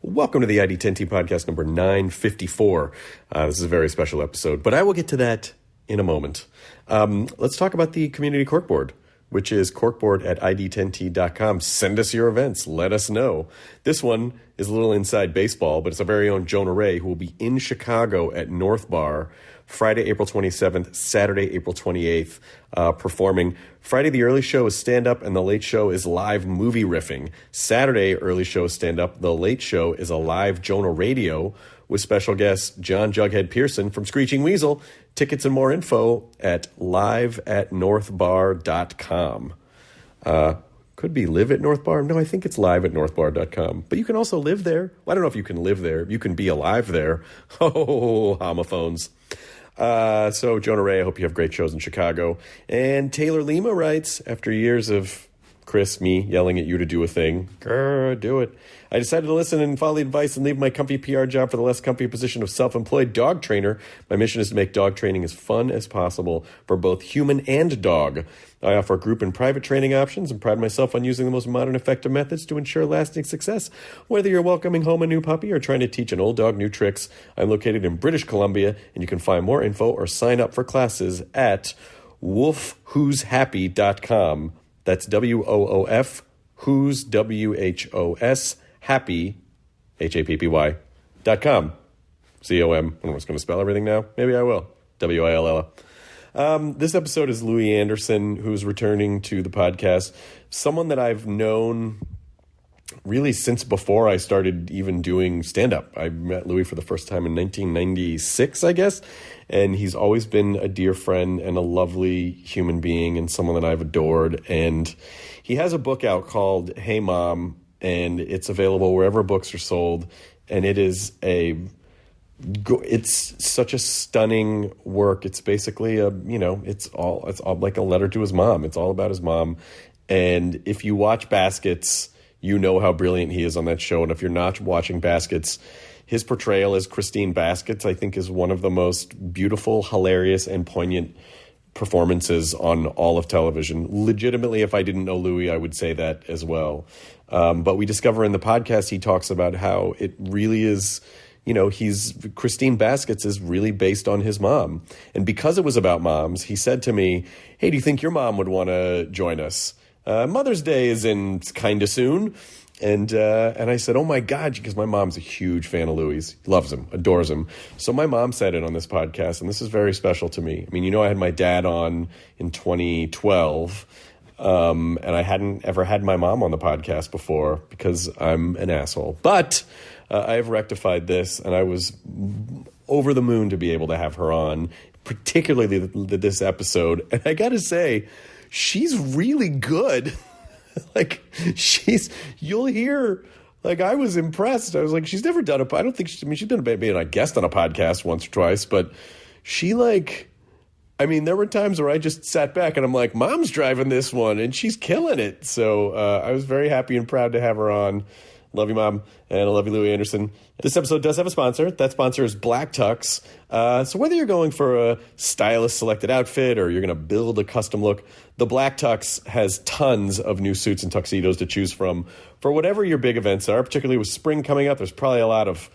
Welcome to the ID10T podcast number 954. This is a very special episode, but I will get to that in a moment. Let's talk about the community corkboard, which is corkboard at ID10T.com. Send us your events. Let us know. This one is a little inside baseball, but it's our very own Jonah Ray, who will be in Chicago at North Bar Friday, April 27th, Saturday, April 28th, performing. Friday, the early show is stand-up, and the late show is live movie riffing. Saturday, early show is stand-up. The late show is a live Jonah radio with special guest John Jughead Pearson from Screeching Weasel. Tickets and more info at live@northbar.com. Could be live at North Bar. No, I think it's live at northbar.com. But you can also live there. Well, I don't know if you can live there. You can be alive there. Oh, homophones. So Jonah Ray, I hope you have great shows in Chicago. And Taylor Lima writes, after years of Chris, me, yelling at you to do a thing, grr, do it, I decided to listen and follow the advice and leave my comfy PR job for the less comfy position of self-employed dog trainer. My mission is to make dog training as fun as possible for both human and dog. I offer group and private training options and pride myself on using the most modern, effective methods to ensure lasting success. Whether you're welcoming home a new puppy or trying to teach an old dog new tricks, I'm located in British Columbia, and you can find more info or sign up for classes at woofwhoshappy.com. That's WOOF, who's, WHOS, happy, HAPPY.com. COM. I'm just going to spell everything now. Maybe I will. WILL. This episode is Louis Anderson, who's returning to the podcast. Someone that I've known really since before I started even doing stand-up. I met Louis for the first time in 1996, I guess. And he's always been a dear friend and a lovely human being and someone that I've adored. And he has a book out called Hey Mom, and it's available wherever books are sold. And it's such a stunning work. It's basically it's all like a letter to his mom. It's all about his mom. And if you watch Baskets, you know how brilliant he is on that show. And if you're not watching Baskets, his portrayal as Christine Baskets, I think, is one of the most beautiful, hilarious, and poignant performances on all of television. Legitimately, if I didn't know Louis, I would say that as well. But we discover in the podcast, he talks about how it really is, Christine Baskets is really based on his mom. And because it was about moms, he said to me, hey, do you think your mom would want to join us? Mother's Day is in kind of soon. And I said, oh, my God, because my mom's a huge fan of Louis. Loves him, adores him. So my mom said it on this podcast, and this is very special to me. I mean, I had my dad on in 2012, and I hadn't ever had my mom on the podcast before because I'm an asshole. But I've rectified this, and I was over the moon to be able to have her on, particularly this episode. And I got to say, she's really good. You'll hear, I was impressed. I was like, she's never done I don't think she's been a guest on a podcast once or twice, but there were times where I just sat back and I'm like, Mom's driving this one and she's killing it. So I was very happy and proud to have her on. Love you, Mom, and I love you, Louis Anderson. This episode does have a sponsor. That sponsor is Black Tux. So whether you're going for a stylist-selected outfit or you're going to build a custom look, the Black Tux has tons of new suits and tuxedos to choose from for whatever your big events are, particularly with spring coming up. There's probably a lot of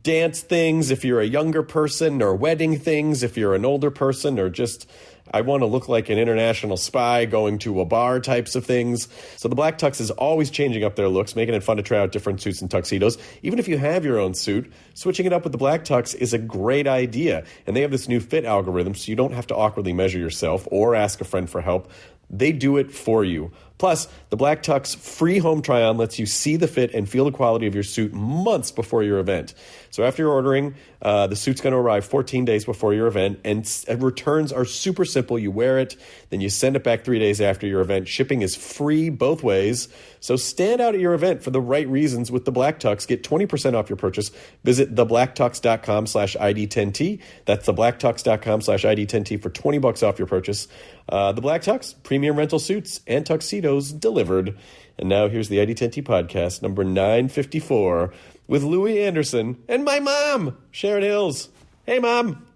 dance things if you're a younger person, or wedding things if you're an older person, or just I want to look like an international spy going to a bar types of things. So the Black Tux is always changing up their looks, making it fun to try out different suits and tuxedos. Even if you have your own suit, switching it up with the Black Tux is a great idea. And they have this new fit algorithm, so you don't have to awkwardly measure yourself or ask a friend for help. They do it for you. Plus, the Black Tux free home try-on lets you see the fit and feel the quality of your suit months before your event. So after you're ordering, the suit's going to arrive 14 days before your event, and returns are super simple. You wear it, then you send it back 3 days after your event. Shipping is free both ways. So stand out at your event for the right reasons with the Black Tux. Get 20% off your purchase. Visit theblacktux.com/ID10T. That's theblacktux.com/ID10T for $20 off your purchase. The Black Tux, premium rental suits and tuxedos delivered. And now here's the ID10T podcast, number 954, with Louis Anderson and my mom, Sharon Hills. Hey, Mom.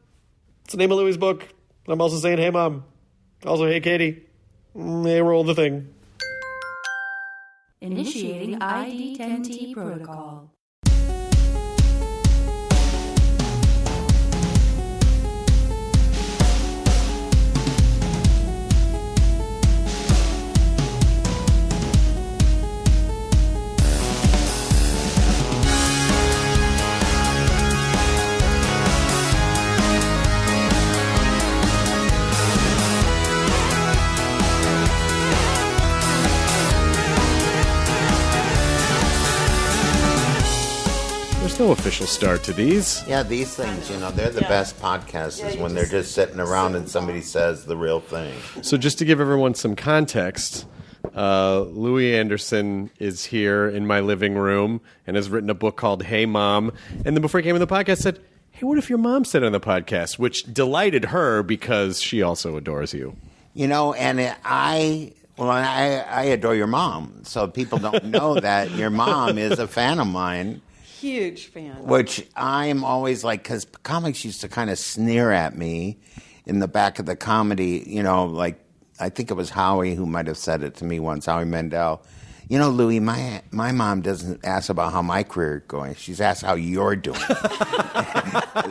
It's the name of Louis' book. I'm also saying, hey, Mom. Also, hey, Katie. Hey, roll the thing. Initiating ID10T protocol. There's no official start to these. Yeah, these things, they're the best podcasts is when they're just sitting around and somebody says the real thing. So just to give everyone some context, Louis Anderson is here in my living room and has written a book called Hey Mom. And then before he came on the podcast said, hey, what if your mom said on the podcast? Which delighted her because she also adores you. And I adore your mom. So people don't know that your mom is a fan of mine. Huge fan. Which I'm always like, because comics used to kind of sneer at me in the back of the comedy, like I think it was Howie who might have said it to me once, Howie Mandel. Louis, my mom doesn't ask about how my career is going. She's asked how you're doing.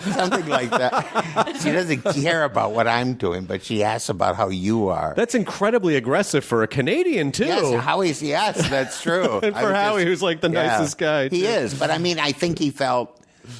Something like that. She doesn't care about what I'm doing, but she asks about how you are. That's incredibly aggressive for a Canadian, too. Yes, that's true. And for Howie, who's like the nicest guy, too. He is, but I think he felt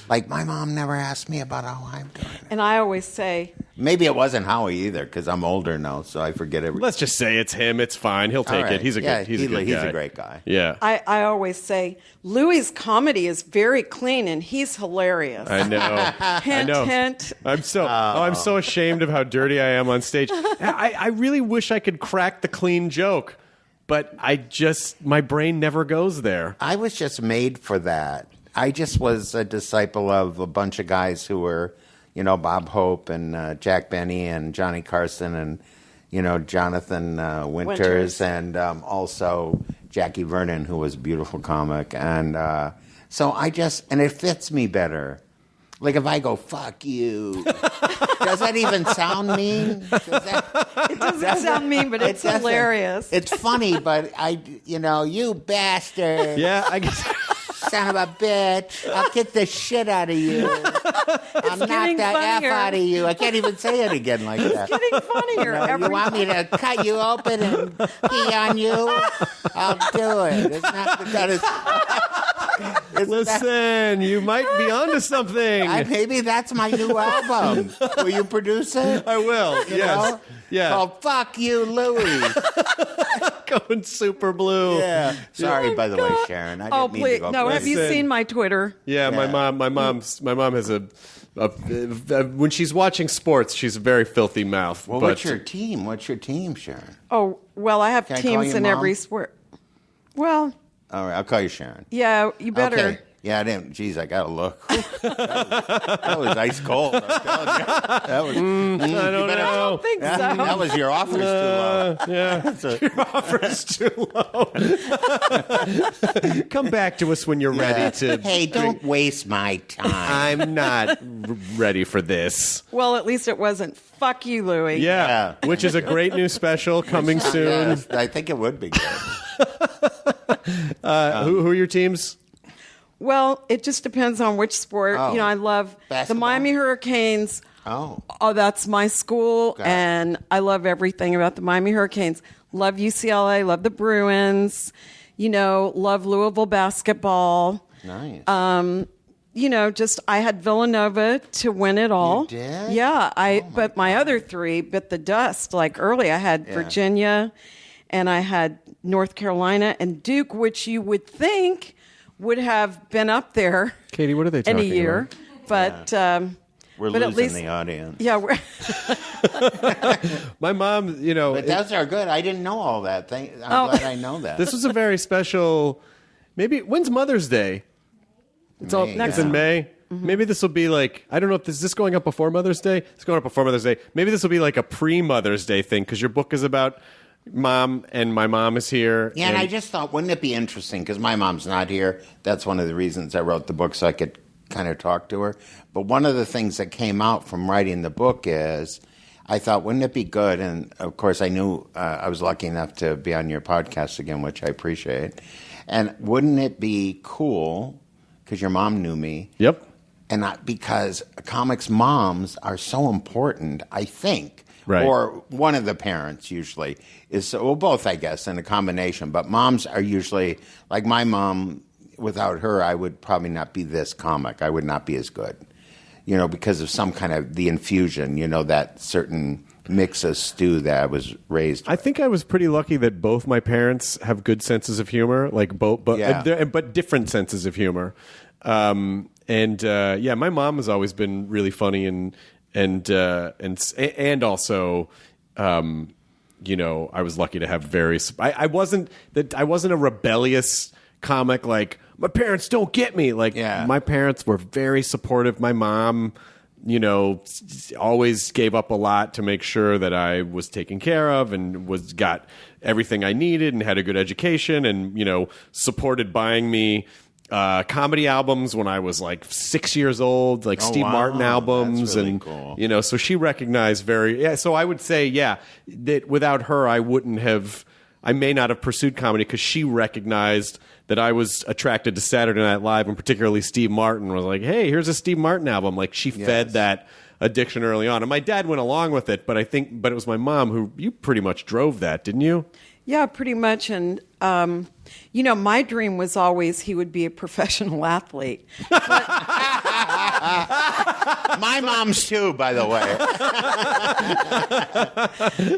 like my mom never asked me about how I'm doing. And I always say... Maybe it wasn't Howie either, because I'm older now, so I forget everything. Let's just say it's him. It's fine. He'll take it. He's a good guy. He's a great guy. Yeah. I always say, Louis' comedy is very clean, and he's hilarious. I know. Hint, hint. I'm so ashamed of how dirty I am on stage. I really wish I could crack the clean joke, but my brain never goes there. I was just made for that. I just was a disciple of a bunch of guys who were... Bob Hope and Jack Benny and Johnny Carson and, Jonathan Winters and also Jackie Vernon, who was a beautiful comic. And so and it fits me better. Like if I go, fuck you, does that even sound mean? It doesn't sound mean, but it's hilarious. It's funny, but you bastard. Yeah, I guess... Son of a bitch. I'll kick the shit out of you. I'll knock the F out of you. I can't even say it again like that. It's getting funnier. You want me to cut you open and pee on you? I'll do it. It's not that Listen, you might be onto something. Maybe that's my new album. Will you produce it? I will. Yes. Yeah. Oh, fuck you, Louis. Going super blue. Yeah. Sorry, by the way, Sharon. I didn't mean to go crazy. Have you seen my Twitter? Yeah, my mom has a when she's watching sports, she's a very filthy mouth. Well, what's your team? What's your team, Sharon? Oh, well, I have teams in every sport. Well, all right, I'll call you Sharon. Yeah, you better. Okay. Yeah, I didn't. Geez, I got to look. that was ice cold. I'm telling you. That was. I don't think so. That was your offer's too low. Yeah, your offer's too low. Come back to us when you're ready to. Hey, don't waste my time. I'm not ready for this. Well, at least it wasn't. Fuck you, Louis. Yeah, which is a great new special coming soon. Yes, I think it would be good. Who are your teams? Well, it just depends on which sport. I love basketball? The Miami Hurricanes. Oh, that's my school, and I love everything about the Miami Hurricanes. Love UCLA, love the Bruins, love Louisville basketball. Nice. I had Villanova to win it all. You did? Yeah, but my other three bit the dust. Like early, I had Virginia, and I had North Carolina and Duke, which you would think would have been up there. Katie, what are they talking in a year? About? But we're but losing at least, the audience. Yeah, we're my mom. But those are good. I didn't know all that. I'm glad I know that. This was a very special. Maybe when's Mother's Day? It's in May. Mm-hmm. Maybe this will be like, I don't know if is this going up before Mother's Day? It's going up before Mother's Day. Maybe this will be like a pre-Mother's Day thing because your book is about Mom, and my mom is here. Yeah, and I just thought, wouldn't it be interesting, because my mom's not here. That's one of the reasons I wrote the book, so I could kind of talk to her. But one of the things that came out from writing the book is, I thought, wouldn't it be good? And, of course, I knew I was lucky enough to be on your podcast again, which I appreciate. And wouldn't it be cool, because your mom knew me. Yep. And because comics moms are so important, I think. Right. Or one of the parents usually is, well, both, I guess, in a combination. But moms are usually, like my mom, without her, I would probably not be this comic. I would not be as good, because of some kind of the infusion, that certain mix of stew that I was raised with. I think I was pretty lucky that both my parents have good senses of humor, like but different senses of humor. My mom has always been really funny and also, I was lucky to have I wasn't a rebellious comic. Like, my parents don't get me. Like, my parents were very supportive. My mom, always gave up a lot to make sure that I was taken care of and got everything I needed and had a good education and, supported buying me comedy albums when I was like 6 years old, like Steve Martin albums. That's really and, cool. So she recognized so I would say, that without her, I may not have pursued comedy because she recognized that I was attracted to Saturday Night Live and particularly Steve Martin. Was like, hey, here's a Steve Martin album. Like, she fed that addiction early on. And my dad went along with it, but it was my mom who, you pretty much drove that, didn't you? Yeah, pretty much. And, my dream was always he would be a professional athlete. My mom's too, by the way.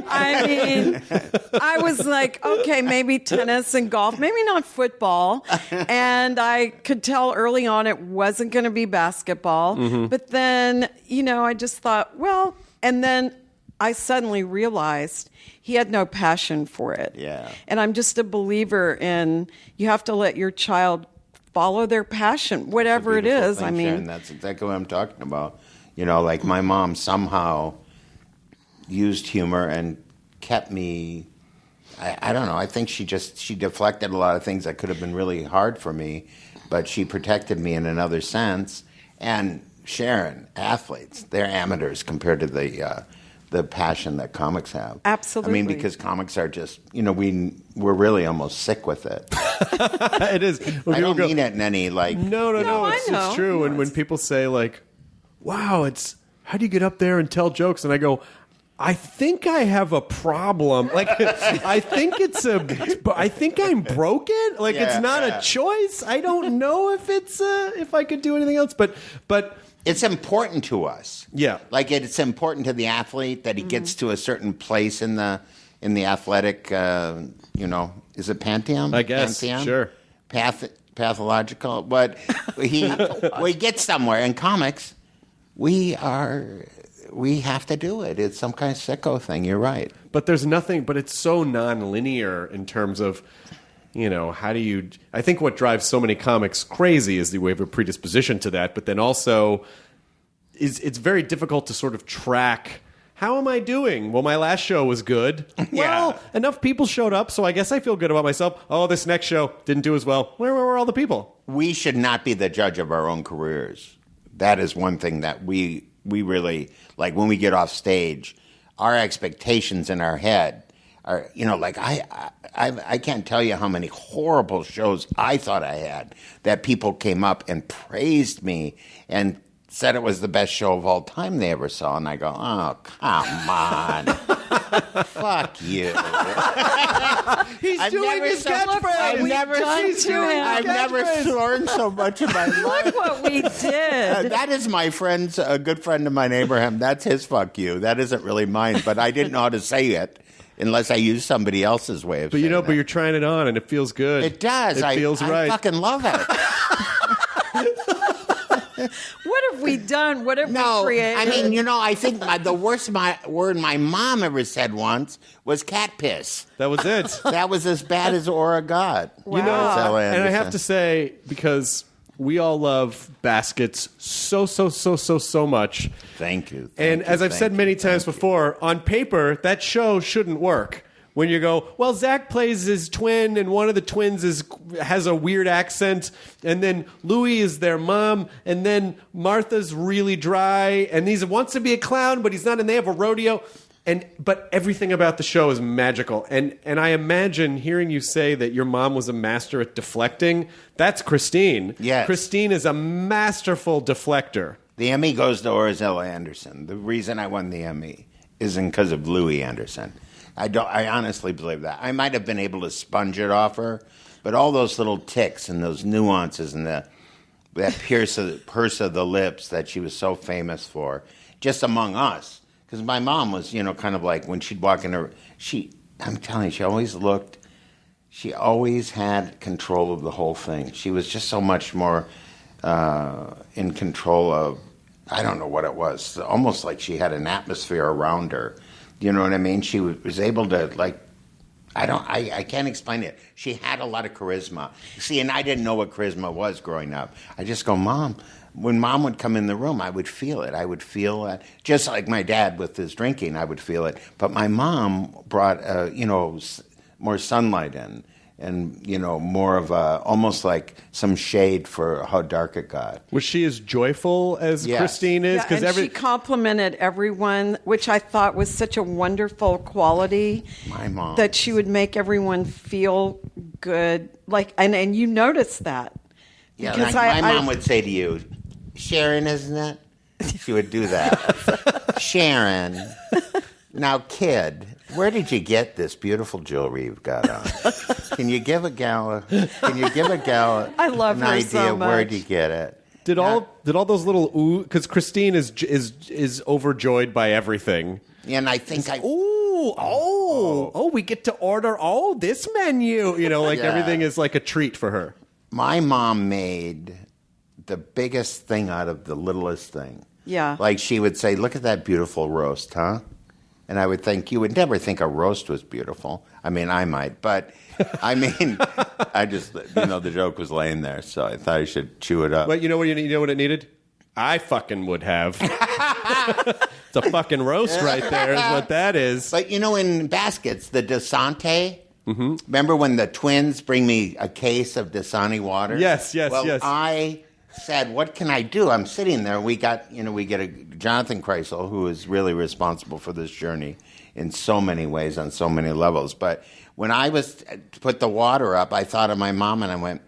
I mean, I was like, okay, maybe tennis and golf, maybe not football. And I could tell early on it wasn't going to be basketball. Mm-hmm. But then, I just thought, and then I suddenly realized he had no passion for it. Yeah. And I'm just a believer in you have to let your child follow their passion, whatever it is. Thing, Sharon. That's exactly what I'm talking about. Like, my mom somehow used humor and kept me. I don't know. I think she deflected a lot of things that could have been really hard for me, but she protected me in another sense. And Sharon, athletes, they're amateurs compared to the passion that comics have. Absolutely. I mean, because comics are just, we're really almost sick with it. It is. I don't mean it in any, like... No, it's true. No, and when people say, like, wow, how do you get up there and tell jokes? And I go, I think I have a problem. Like, I think I'm broken. Like, it's not a choice. I don't know if I could do anything else. But it's important to us. Yeah. Like, it's important to the athlete that he gets to a certain place in the athletic, is it pantheon? I guess. Pantheon? Sure. Pathological. But he gets somewhere. In comics, we have to do it. It's some kind of sicko thing. You're right. But there's nothing, but it's so non-linear in terms of, how do you... I think what drives so many comics crazy is that we have a predisposition to that, but then also it's very difficult to sort of track, how am I doing? Well, my last show was good. Well, enough people showed up, so I guess I feel good about myself. Oh, this next show didn't do as well. Where were all the people? We should not be the judge of our own careers. That is one thing that we really, like, when we get off stage, our expectations in our head are, like, I can't tell you how many horrible shows I thought I had that people came up and praised me and said it was the best show of all time they ever saw. And I go, oh, come on. Fuck you. He's doing his catchphrase. I've never sworn so much in my life. Look what we did. That is my friend's, a good friend of mine, Abraham. That's his fuck you. That isn't really mine, but I didn't know how to say it unless I used somebody else's way of saying it. But you're trying it on and it feels good. It does. It feels right. I fucking love it. What have we done? What have we created? I mean, I think the worst word my mom ever said once was cat piss. That was it. That was as bad as Aura God. Wow. And I have to say, because we all love baskets so much. Thank you. As I've said many times before, on paper, that show shouldn't work. When you go, well, Zach plays his twin, and one of the twins has a weird accent, and then Louie is their mom, and then Martha's really dry, and he wants to be a clown, but he's not, and they have a rodeo. But everything about the show is magical. And I imagine hearing you say that your mom was a master at deflecting, that's Christine. Yes. Christine is a masterful deflector. The Emmy goes to Orzella Anderson. The reason I won the Emmy isn't because of Louie Anderson. I honestly believe that. I might have been able to sponge it off her, but all those little ticks and those nuances and that purse of the lips that she was so famous for, just among us. Because my mom was, kind of like when she'd walk in I'm telling you, she always had control of the whole thing. She was just so much more in control of, I don't know what it was, almost like she had an atmosphere around her. You know what I mean? She was able to, like, I can't explain it. She had a lot of charisma. See, and I didn't know what charisma was growing up. I just go, Mom. When Mom would come in the room, I would feel it. I would feel it. Just like my dad with his drinking, I would feel it. But my mom brought, more sunlight in. And, more of almost like some shade for how dark it got. Was she as joyful as Yes. Christine is? Yeah, and she complimented everyone, which I thought was such a wonderful quality. My mom. That she would make everyone feel good. Like, and you noticed that. Yeah, Because my mom would say to you, Sharon, isn't it? She would do that. Sharon. Now, kid, where did you get this beautiful jewelry you've got on? Can you give a gal I love an her idea so much. where'd you get it? Did all those little ooh? Because Christine is overjoyed by everything. And I think We get to order this menu. Yeah. Everything is like a treat for her. my mom made the biggest thing out of the littlest thing. Yeah. Like she would say, look at that beautiful roast, huh? And I would think, you would never think a roast was beautiful. I mean, I might, but I mean, I just, the joke was laying there, so I thought I should chew it up. But you know what it needed? I fucking would have. It's a fucking roast right there is what that is. But in baskets, the Dasante, remember when the twins bring me a case of Dasani water? Yes. I said, what can I do? I'm sitting there. We get a Jonathan Kreisel, who is really responsible for this journey in so many ways, on so many levels. But when I was to put the water up, I thought of my mom and I went,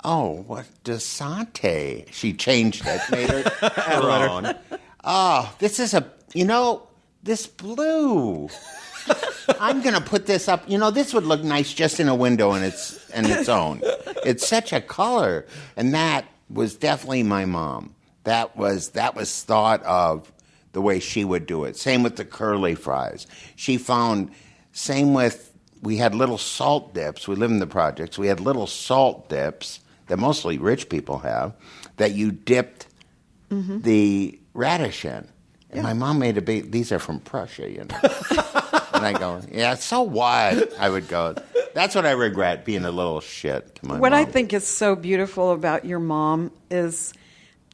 oh, what Dasante? She changed it, made her own. Oh, this is this blue. I'm going to put this up. This would look nice just in a window in its own. It's such a color. And that was definitely my mom. That was thought of the way she would do it. Same with the curly fries. We had little salt dips. We live in the projects. We had little salt dips that mostly rich people have that you dipped the radish in. And my mom made these are from Prussia, And I go, yeah, so what? I would go, that's what I regret, being a little shit to my mom. What I think is so beautiful about your mom is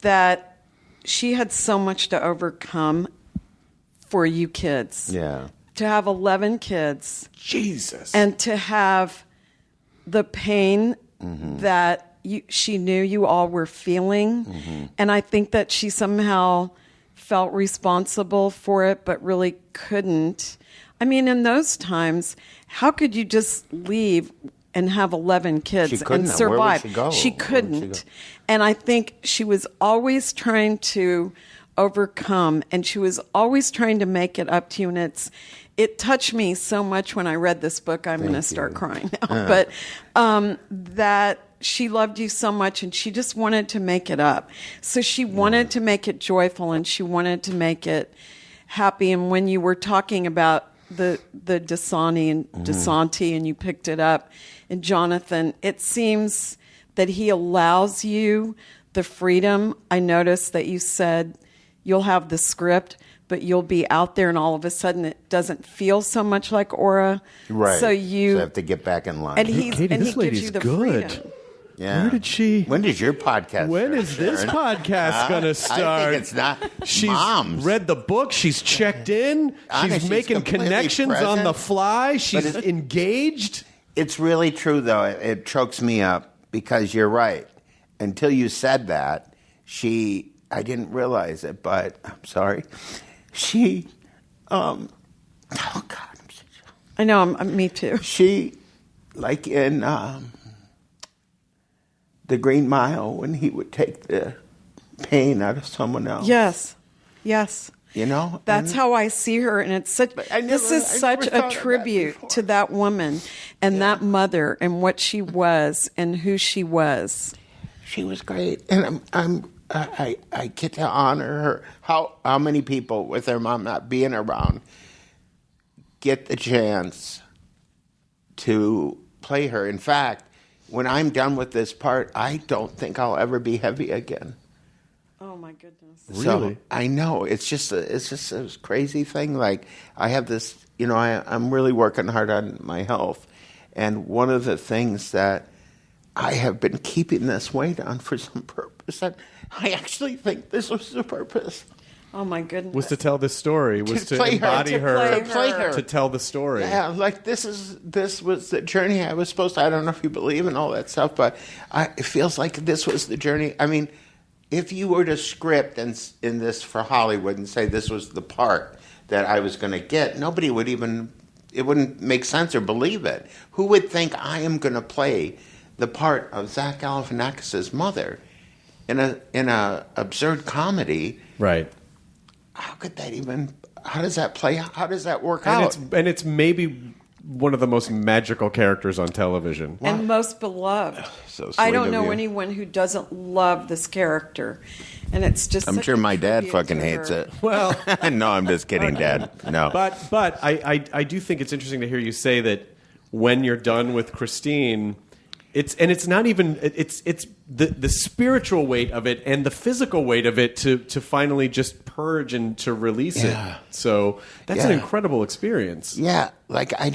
that she had so much to overcome for you kids. Yeah. To have 11 kids. Jesus. And to have the pain that she knew you all were feeling. And I think that she somehow felt responsible for it, but really couldn't. I mean, in those times, how could you just leave and have 11 kids and survive? Where would She couldn't. And I think she was always trying to overcome, and she was always trying to make it up to you. And it touched me so much when I read this book. I'm going to start crying now. But that she loved you so much, and she just wanted to make it up. So she wanted to make it joyful, and she wanted to make it happy. And when you were talking about the Dasani and Dasante, and you picked it up, and Jonathan, it seems that he allows you the freedom. I noticed that you said you'll have the script, but you'll be out there, and all of a sudden it doesn't feel so much like Aura. Right. So I have to get back in line. And Katie, he this gives lady's you the good. freedom. Yeah. Where did she? When does your podcast When start, is this Sharon? podcast going to start? I think it's not. She's Moms. read the book. She's checked in. Honest, She's making completely connections on present. the fly. She's engaged. It's really true, though. It chokes me up because you're right. Until you said that, I didn't realize it, but I'm sorry. Oh, God. I know, me too. She, like in The Green Mile, when he would take the pain out of someone else. Yes. That's how I see her, and it's such. This is such a tribute to that woman and that mother and what she was and who she was. She was great, and I get to honor her. How many people, with their mom not being around, get the chance to play her? In fact, when I'm done with this part, I don't think I'll ever be heavy again. Oh my goodness. Really? So, I know. It's just a crazy thing. Like, I have this, I'm really working hard on my health. And one of the things that I have been keeping this weight on for some purpose, and I actually think this was the purpose. Oh my goodness. Was to tell this story, was to play her, embody to her, play her. to tell the story. Yeah, like this was the journey I was supposed to. I don't know if you believe in all that stuff, but it feels like this was the journey. I mean, if you were to script in this for Hollywood and say this was the part that I was going to get, nobody would even, it wouldn't make sense or believe it. Who would think I am going to play the part of Zach Galifianakis' mother in a absurd comedy? Right. How could that even? How does that play? How does that work out? And it's maybe one of the most magical characters on television. And most beloved. So sweet I don't of know you. anyone who doesn't love this character. And it's just I'm such sure a my dad tribute fucking to hates her. it. Well, No, I'm just kidding, Dad. No. but I do think it's interesting to hear you say that when you're done with Christine, it's not even it's the spiritual weight of it and the physical weight of it to finally just purge and to release it. So that's an incredible experience. Yeah, like I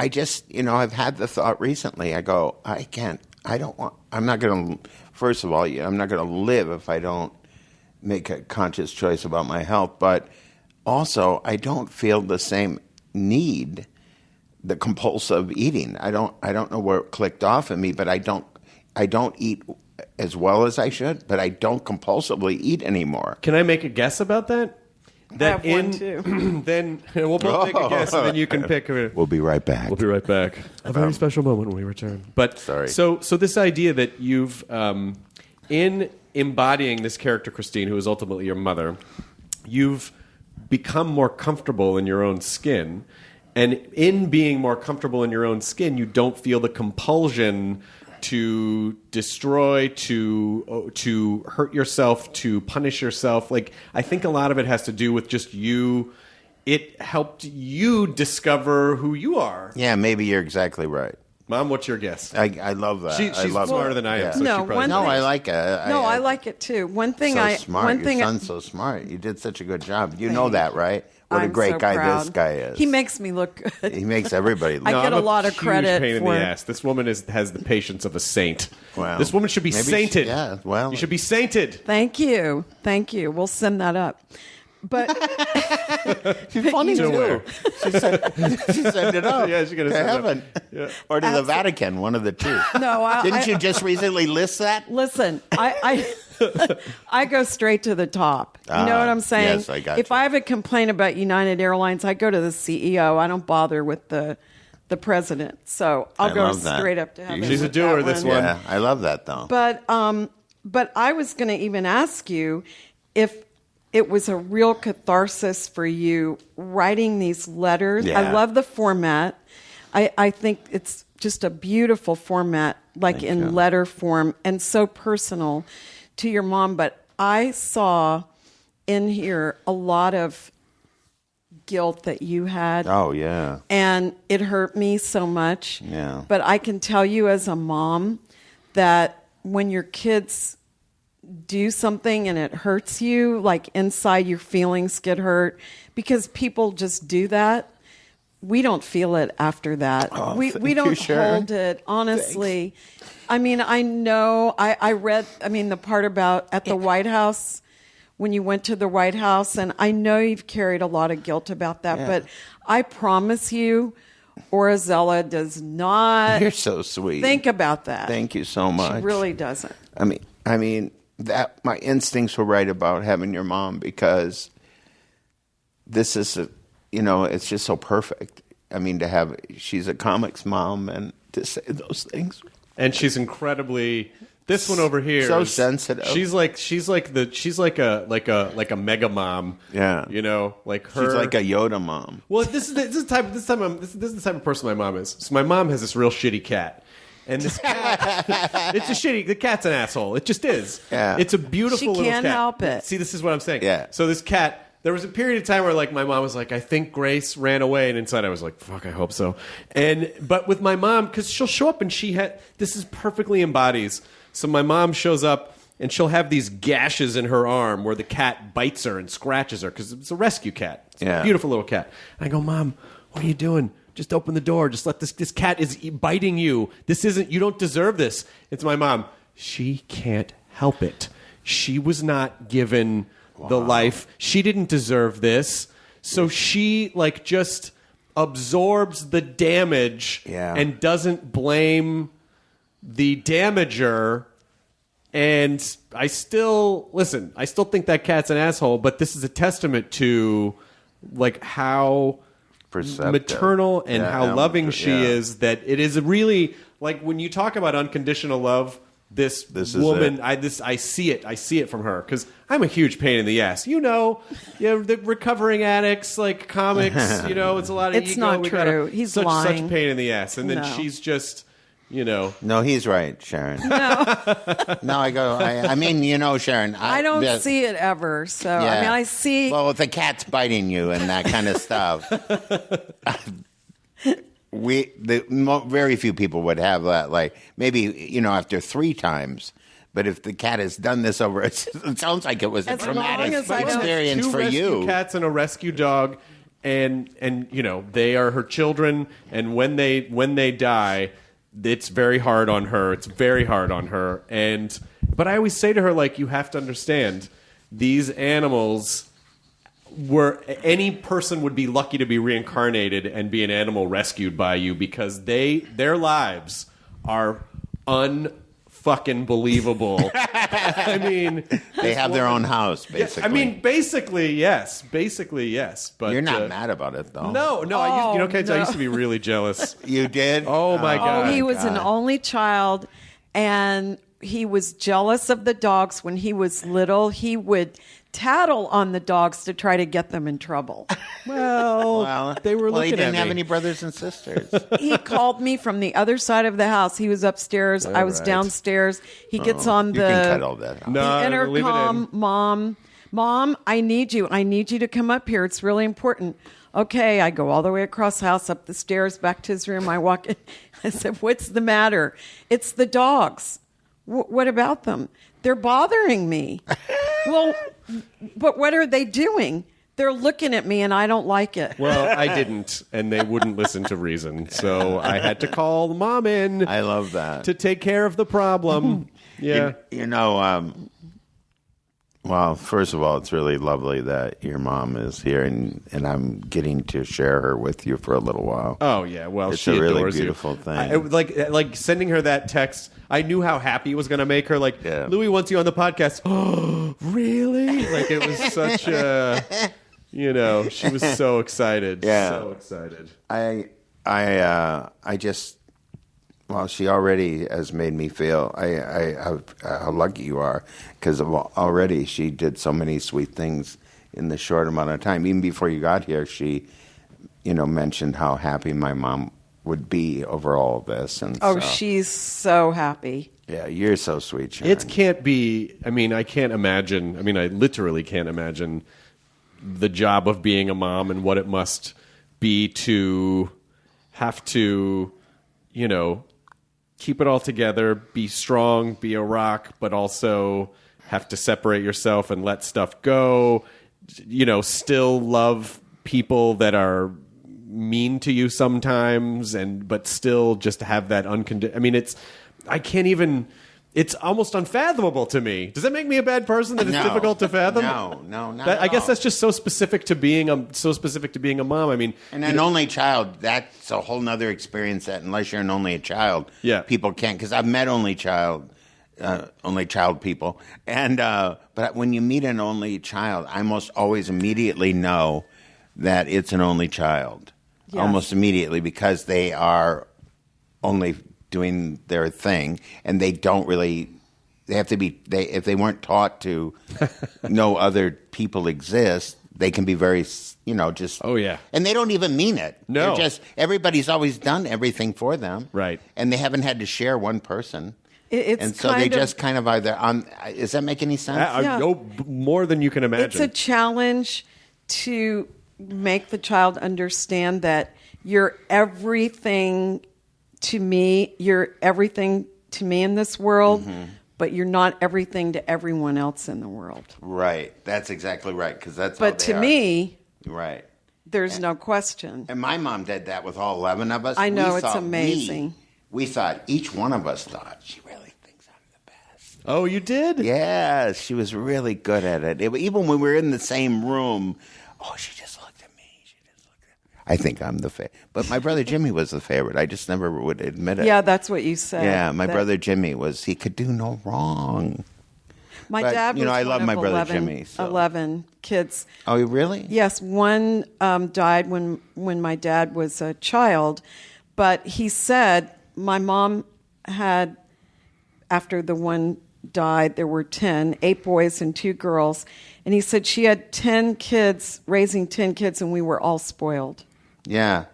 just, I've had the thought recently. I go, I'm not going to, first of all, I'm not going to live if I don't make a conscious choice about my health. But also, I don't feel the same need, the compulsive eating. I don't know where it clicked off in me, but I don't eat as well as I should, but I don't compulsively eat anymore. Can I make a guess about that? I have one too. Then we'll both make a guess, and then you can pick. We'll be right back. We'll be right back. A very special moment when we return. But Sorry. So this idea that you've in embodying this character Christine, who is ultimately your mother, you've become more comfortable in your own skin, and in being more comfortable in your own skin, you don't feel the compulsion to destroy, to hurt yourself, to punish yourself. Like, I think a lot of it has to do with just you. It helped you discover who you are. Yeah, maybe you're exactly right. Mom, what's your guess? I love that. She's I love smarter that. than I am. Yeah. So No, she probably one No, thing- I like it. I like it too. One thing so I smart. one Your thing son's so smart. You did such a good job. You know that, right? What a I'm great so guy proud. this guy is. He makes me look good. He makes everybody look. I get I'm a lot of huge credit pain in for the ass. This woman has the patience of a saint. Wow. This woman should be Maybe sainted. yeah, well. You should be sainted. Thank you. We'll send that up. But She's funny To too. where? She sent it up. Yeah, she's gonna to send it up. heaven. Yeah. Or to the Vatican, one of the two. no, Didn't you just recently list that? Listen, I I go straight to the top. You know what I'm saying? yes, I got if you. I have a complaint about United Airlines, I go to the CEO. I don't bother with the president. So I'll I go love that. straight up to heaven. She's a with doer, that this one. one. Yeah, I love that though. But I was going to even ask you if it was a real catharsis for you writing these letters. Yeah. I love the format. I think it's just a beautiful format, like Thank in you. letter form, and so personal to your mom. But I saw in here a lot of guilt that you had. Oh yeah. And it hurt me so much. Yeah. But I can tell you as a mom that when your kids do something and it hurts you, like inside your feelings get hurt, because people just do that. We don't feel it after that. Oh, we thank don't you, Sharon. hold it, honestly. I mean, I know, I read, the part about at the White House, when you went to the White House, and I know you've carried a lot of guilt about that, Yeah. but I promise you, Orazella does not You're so sweet. think about that. Thank you so much. She really doesn't. I mean that my instincts were right about having your mom, because this is it's just so perfect. I mean, she's a comics mom, and to say those things. And she's incredibly. This one over here, So is- sensitive. She's like a mega mom. Yeah. like her. She's like a Yoda mom. Well, this is the type of person my mom is. So my mom has this real shitty cat. And this cat, the cat's an asshole. It just is. Yeah. It's a beautiful She little can't cat. help it. See, this is what I'm saying. Yeah. So this cat There was a period of time where like my mom was like, I think Grace ran away, and inside I was like, fuck, I hope so. But with my mom, because she'll show up and this is perfectly embodies. So my mom shows up and she'll have these gashes in her arm where the cat bites her and scratches her because it's a rescue cat. It's a beautiful little cat. And I go, Mom, what are you doing? Just open the door. Just let this cat is biting you. You don't deserve this. It's my mom. She can't help it. She was not given the life. She didn't deserve this. So she like just absorbs the damage and doesn't blame the damager. And I still think that cat's an asshole, but this is a testament to like how maternal and how loving she is, that it is really like when you talk about unconditional love, this woman, I see it from her, because I'm a huge pain in the ass. The recovering addicts, like comics, it's a lot of it's ego. not true. He's such lying. Such pain in the ass. And then she's just, No, he's right, Sharon. No. No, I mean, Sharon. I don't see it ever. So, I see. Well, if the cat's biting you and that kind of stuff. Very few people would have that, like maybe after 3 times. But if the cat has done this over, it sounds like it was a traumatic experience for you. 2 cats and a rescue dog, and they are her children. And when they die, it's very hard on her. It's very hard on her. But I always say to her, like, you have to understand, these animals. Any person would be lucky to be reincarnated and be an animal rescued by you, because their lives are unfucking believable. I mean, they have their own house, basically. I mean, basically yes. But you're not mad about it, though. No. I used to be really jealous. You did? Oh my God! Oh, he was an only child, and he was jealous of the dogs. When he was little, he would tattle on the dogs to try to get them in trouble. Well, they were looking at me. Well, he didn't have any brothers and sisters. He called me from the other side of the house. He was upstairs. I was downstairs. He gets on you can cut all that out. the intercom. Mom, I need you. I need you to come up here. It's really important. Okay, I go all the way across the house, up the stairs, back to his room. I walk in. I said, what's the matter? It's the dogs. What about them? They're bothering me. Well, but what are they doing? They're looking at me, and I don't like it. Well, I didn't, and they wouldn't listen to reason. So I had to call the mom in. I love that. To take care of the problem. Yeah. Well, first of all, it's really lovely that your mom is here, and I'm getting to share her with you for a little while. Oh, yeah. Well, it's she a really adores beautiful you. thing. Like sending her that text, I knew how happy it was going to make her. Like, Louis wants you on the podcast. Oh, really? Like, it was such a, she was so excited. Yeah. So excited. I just... Well, she already has made me feel how lucky you are, because already she did so many sweet things in the short amount of time. Even before you got here, she, mentioned how happy my mom would be over all of this. And she's so happy. Yeah, you're so sweet, Sharon. It can't be. I mean, I can't imagine. I mean, I literally can't imagine the job of being a mom and what it must be to have to, keep it all together, be strong, be a rock, but also have to separate yourself and let stuff go, still love people that are mean to you sometimes, but still just have that unconditional. I mean, it's almost unfathomable to me. Does that make me a bad person that it's difficult to fathom? No, not I guess that's just so specific to being a mom. I mean, and an only child, that's a whole nother experience that unless you're an only child, people can't. Because I've met only child people, and but when you meet an only child, I almost always immediately know that it's an only child, almost immediately, because they are only doing their thing, and they don't really. They have to be. If they weren't taught to know other people exist, they can be very, just. Oh yeah. And they don't even mean it. No. They're just everybody's always done everything for them. Right. And they haven't had to share one person. It's so they just kind of either. Does that make any sense? More than you can imagine. It's a challenge to make the child understand that you're everything to me. You're everything to me in this world, but you're not everything to everyone else in the world. Right. That's exactly right, because that's But how they to are. me, Right. there's no question. And my mom did that with all 11 of us. I know, We it's thought amazing. We thought, each one of us thought, she really thinks I'm the best. Oh, you did? Yeah, she was really good at it. Even when we were in the same room, she just looked at me. I think I'm the favorite. But my brother Jimmy was the favorite. I just never would admit it. Yeah, that's what you said. Yeah, my that- brother Jimmy he could do no wrong. My But, dad was I one love of my brother 11, Jimmy. So. 11 kids. Oh, really? Yes, one died when my dad was a child, but he said my mom had, after the one died, there were 10, 8 boys and 2 girls, and he said she had 10 kids, raising 10 kids, and we were all spoiled. Yeah.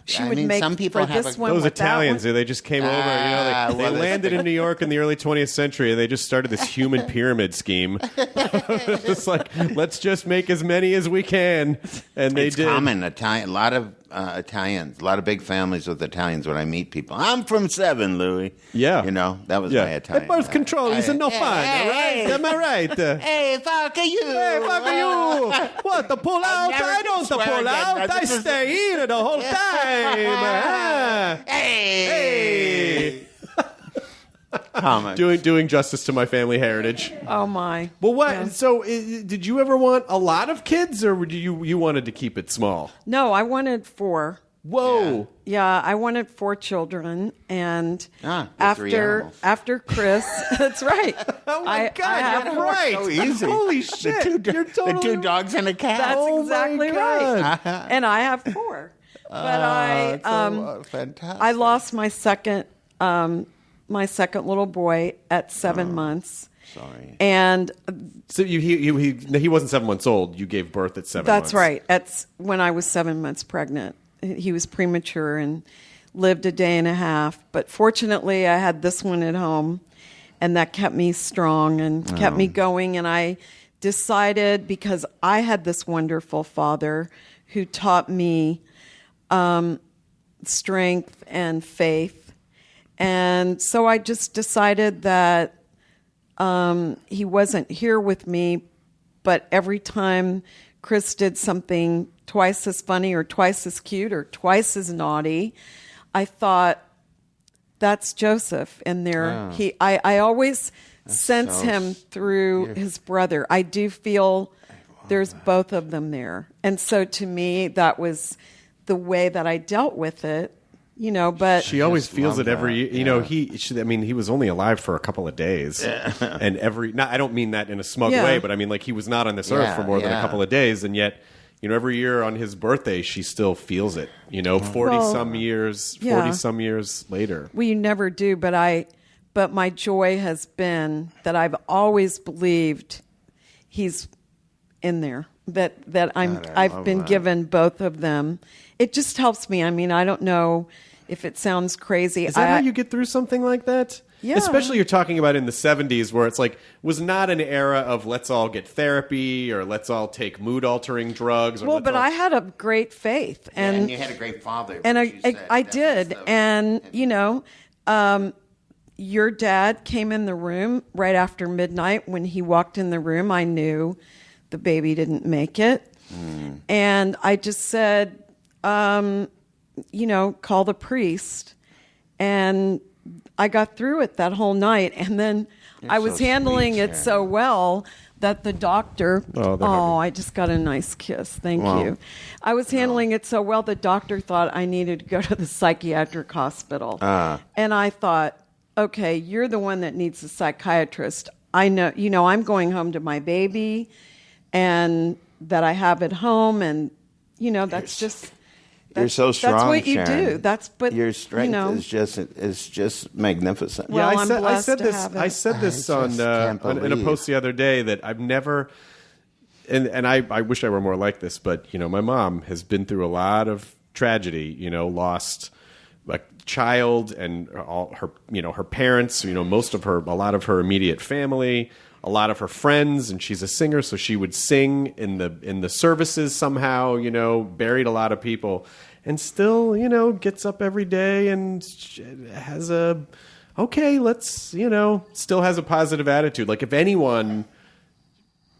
She would make some people for have this a, one Those with that Italians, one. they just came over. They well, landed in New York in the early 20th century, and they just started this human pyramid scheme. It's like, let's just make as many as we can, and they it's did. common. A lot of Italians, a lot of big families with Italians. When I meet people, I'm from 7, Louis. Yeah. That was Yeah. my Italian. Birth control is no fun, all right? Am I right? Hey, fuck you! Hey, fuck you! What, the pull out? never I don't swear pull again. out. I This is- stay here the whole time. Hey! Comic. Doing justice to my family heritage. Oh my! Well, what? Yeah. So, did you ever want a lot of kids, or would you wanted to keep it small? No, I wanted 4. Whoa! Yeah, I wanted 4 children, and the 3 animals. after Chris, that's right. Oh my God, have you're 4. right. So easy. Holy shit! You're totally The 2 dogs and a cat. That's Oh my exactly God. right. And I have 4, but Fantastic. I lost my second little boy at 7 months. Sorry. And So he wasn't 7 months old. You gave birth at 7 months. that's right. That's when I was 7 months pregnant. He was premature and lived a day and a half. But fortunately, I had this one at home, and that kept me strong and kept me going. And I decided, because I had this wonderful father who taught me strength and faith. And so I just decided that he wasn't here with me, but every time Chris did something twice as funny or twice as cute or twice as naughty, I thought, that's Joseph in there. I always sense him through his brother. I do feel there's both of them there. And so to me, that was the way that I dealt with it. But She always feels love it every. that. He was only alive for a couple of days, and I don't mean that in a smug Yeah. way, but I mean like he was not on this earth for more than a couple of days, and yet, every year on his birthday, she still feels it. 40 some years later. Well, you never do, but my joy has been that I've always believed he's in there. That I've been given both of them. It just helps me. I mean, I don't know if it sounds crazy. Is that how you get through something like that? Yeah. Especially you're talking about in the 70s, where it's like was not an era of let's all get therapy or let's all take mood altering drugs. Or Well, let's but all... I had a great faith, And you had a great father. and which you said. I That did, was the- and your dad came in the room right after midnight. When he walked in the room, I knew the baby didn't make it, and I just said, call the priest, and I got through it that whole night, and then I was so handling sweet, it so well that the doctor. Oh, they're happy. I just got a nice kiss. Thank you. I was handling it so well, the doctor thought I needed to go to the psychiatric hospital. And I thought, okay, you're the one that needs a psychiatrist. I know, I'm going home to my baby and that I have at home. And, that's just. You're so strong. That's what you Sharon. do. Your strength is just magnificent. Well, I'm I blessed said to this. have it. I said this just can't in a believe. post the other day that I've never, and I wish I were more like this, but my mom has been through a lot of tragedy. Lost a child and all her her parents. A lot of her immediate family. a lot of her friends, and she's a singer, so she would sing in the services somehow, buried a lot of people, and still, gets up every day and has still has a positive attitude. Like, if anyone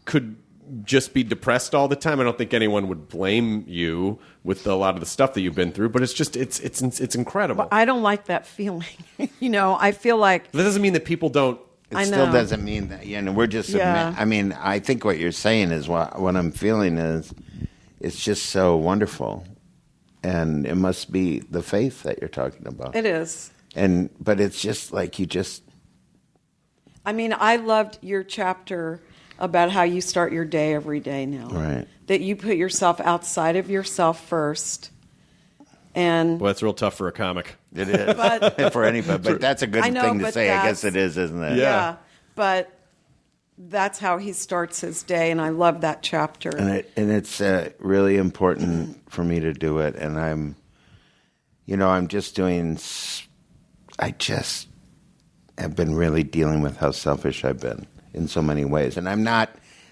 could just be depressed all the time, I don't think anyone would blame you with a lot of the stuff that you've been through, but it's just, it's incredible. But I don't like that feeling. I feel like... That doesn't mean that people don't... It still doesn't mean that, we're just... I mean, I think what you're saying is what I'm feeling is it's just so wonderful. And it must be the faith that you're talking about. It is. But it's just like I mean, I loved your chapter about how you start your day every day now. Right. That you put yourself outside of yourself first. And well, that's real tough for a comic. It is. But, for anybody. But that's a good thing to say. I guess it is, isn't it? Yeah. But that's how he starts his day, and I love that chapter. And it's really important for me to do it. And I'm just doing... I just have been really dealing with how selfish I've been in so many ways. And I'm not,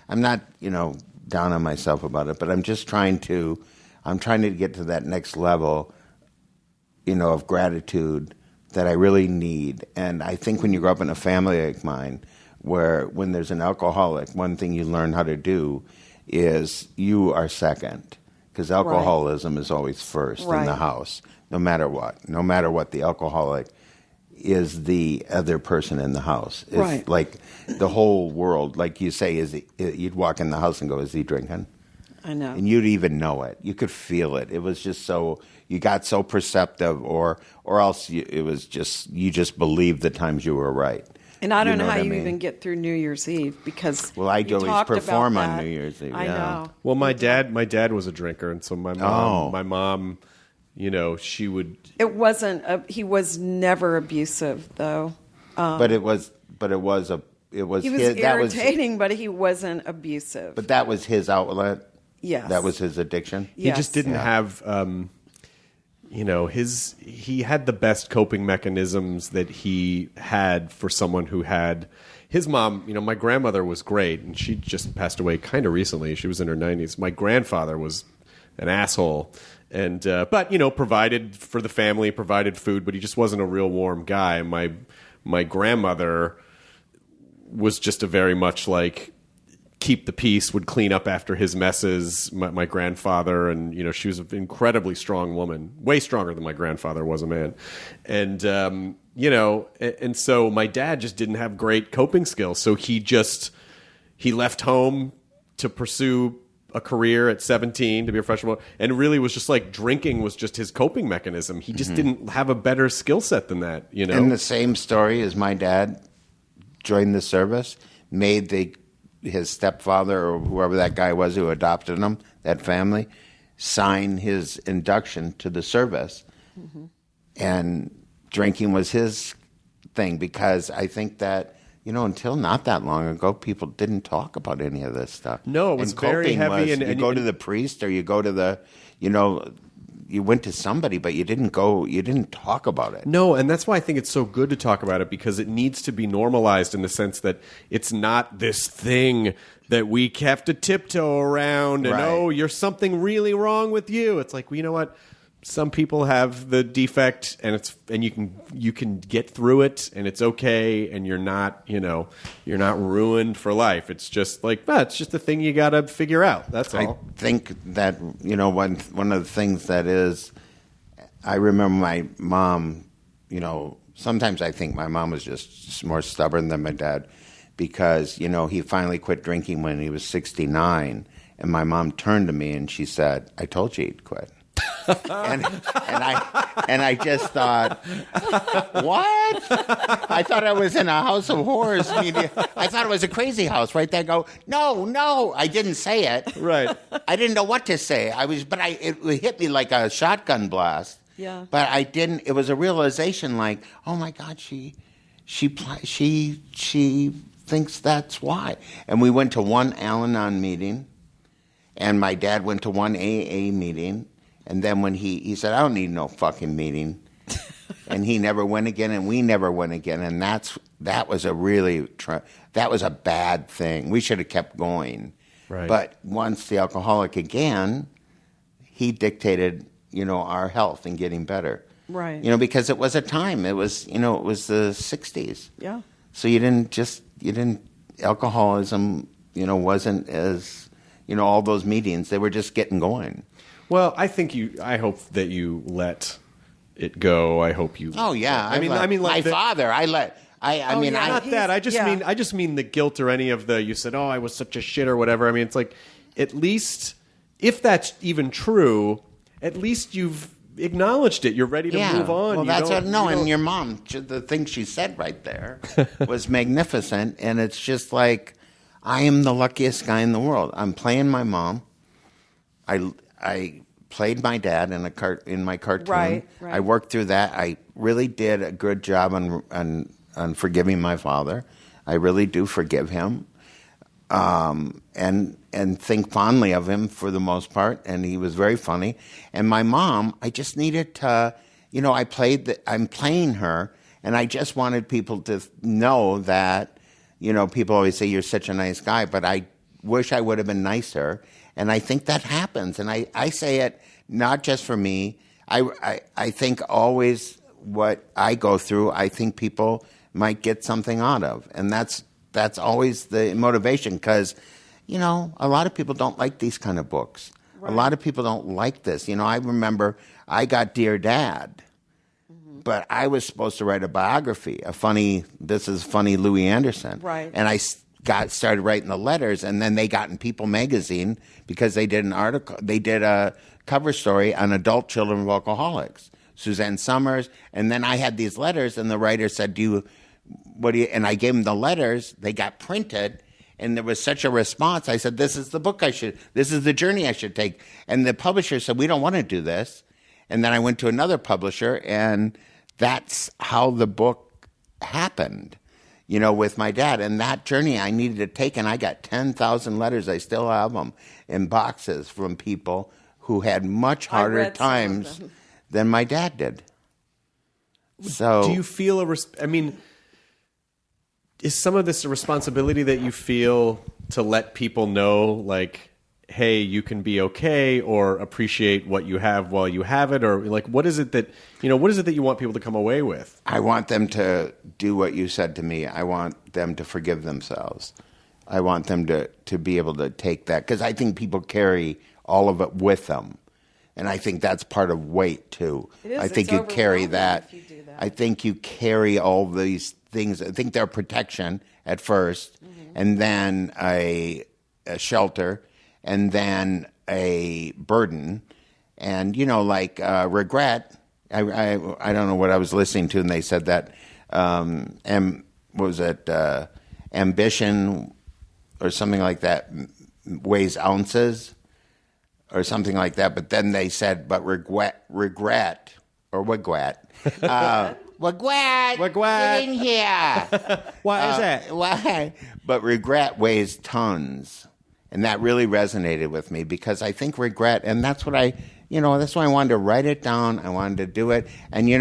down on myself about it, but I'm just trying to get to that next level, of gratitude that I really need. And I think when you grow up in a family like mine, where when there's an alcoholic, one thing you learn how to do is you are second, because alcoholism is always first in the house, no matter what. No matter what, the alcoholic is the other person in the house. It's right. Like the whole world, like you say, you'd walk in the house and go, is he drinking? I know. And you'd even know it. You could feel it. It was just so, you got so perceptive, or else you just believed the times you were right. And I don't know how you even get through New Year's Eve, because I always perform on New Year's Eve. I know. Well, my dad was a drinker, and so my mom, she would. It wasn't. He was never abusive, though. He was irritating, but he wasn't abusive. But that was his outlet. Yes, that was his addiction. He just didn't have. He had the best coping mechanisms that he had for someone who had. His mom, my grandmother was great, and she just passed away kind of recently. She was in her 90s. My grandfather was an asshole. And but provided for the family, provided food, but he just wasn't a real warm guy. My grandmother was just a very much like keep the peace, would clean up after his messes. My grandfather, and she was an incredibly strong woman, way stronger than my grandfather was a man. And and so my dad just didn't have great coping skills, so he left home to pursue a career at 17 to be a freshman, and really was just like drinking was just his coping mechanism. He just didn't have a better skill set than that, And the same story as my dad joined the service, made his stepfather or whoever that guy was who adopted him, that family, sign his induction to the service. Mm-hmm. And drinking was his thing, because I think that until not that long ago, people didn't talk about any of this stuff. No, it was very heavy. You go to the priest, or you go to the, you went to somebody, but you didn't talk about it. No, and that's why I think it's so good to talk about it, because it needs to be normalized in the sense that it's not this thing that we have to tiptoe around and, you're something really wrong with you. It's like, well, you know what? Some people have the defect, and you can get through it, and it's okay, and you're not ruined for life. It's just like it's just a thing you got to figure out. That's all. I think that one of the things that is, I remember my mom. Sometimes I think my mom was just more stubborn than my dad, because he finally quit drinking when he was 69, and my mom turned to me and she said, "I told you he'd quit." and I just thought, what? I thought I was in a house of horrors. I thought it was a crazy house, right? They go, no, I didn't say it. Right. I didn't know what to say. It hit me like a shotgun blast. Yeah. But I didn't. It was a realization, like, oh my God, she thinks that's why. And we went to one Al-Anon meeting, and my dad went to one AA meeting. And then when he said, I don't need no fucking meeting. and he never went again, and we never went again. And that was a bad thing. We should have kept going. Right. But once the alcoholic again, he dictated, our health and getting better. Right. Because it was a time. It was the 60s. Yeah. So alcoholism, wasn't as, all those meetings, they were just getting going. Well, I hope that you let it go. I hope you. Oh yeah. I mean, like my father, not that. I just mean the guilt or any of the, you said, oh, I was such a shit or whatever. I mean, it's like, at least, if that's even true, at least you've acknowledged it. You're ready to move on. Well, and your mom, the thing she said right there was magnificent. And it's just like, I am the luckiest guy in the world. I'm playing my mom. I played my dad in my cartoon. Right. I worked through that. I really did a good job on forgiving my father. I really do forgive him. And think fondly of him for the most part, and he was very funny. And my mom, I just needed to, I'm playing her, and I just wanted people to know that, people always say you're such a nice guy, but I wish I would have been nicer. And I think that happens. And I say it not just for me. I think always what I go through, I think people might get something out of, and that's always the motivation, because a lot of people don't like these kind of books. Right. A lot of people don't like this. I remember I got Dear Dad, but I was supposed to write a biography, this is funny Louis Anderson. Right. And I started writing the letters, and then they got in People magazine because they did a cover story on adult children of alcoholics, Suzanne Summers. And then I had these letters, and the writer said, and I gave them the letters, they got printed, and there was such a response. I said, this is the book this is the journey I should take. And the publisher said, we don't want to do this. And then I went to another publisher, and that's how the book happened, with my dad. And that journey I needed to take, and I got 10,000 letters. I still have them in boxes from people who had much harder times than my dad did. So, do you feel is some of this a responsibility that you feel to let people know, like, hey, you can be okay, or appreciate what you have while you have it, or like, what is it that you want people to come away with? I want them to do what you said to me. I want them to forgive themselves. I want them to be able to take that, because I think people carry all of it with them. And I think that's part of weight too. It is. I think you carry that. If you do that. I think you carry all these things. I think they're protection at first, and then a shelter, and then a burden, and regret. I don't know what I was listening to, and they said that ambition or something like that weighs ounces or something like that. But then they said, but regret or wigwat. Wigwat, get in here. Why is that? Why? But regret weighs tons. And that really resonated with me, because I think regret, and that's what that's why I wanted to write it down. I wanted to do it. And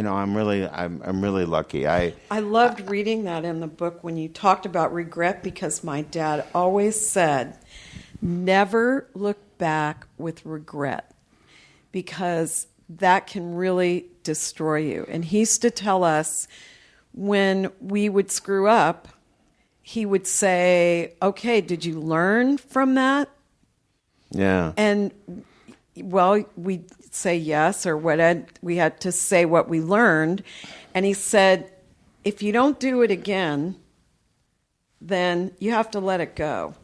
I'm really lucky. I loved reading that in the book when you talked about regret, because my dad always said, never look back with regret, because that can really destroy you. And he used to tell us, when we would screw up, he would say, okay, did you learn from that? Yeah. And, well, we'd say yes, or we had to say what we learned. And he said, if you don't do it again, then you have to let it go.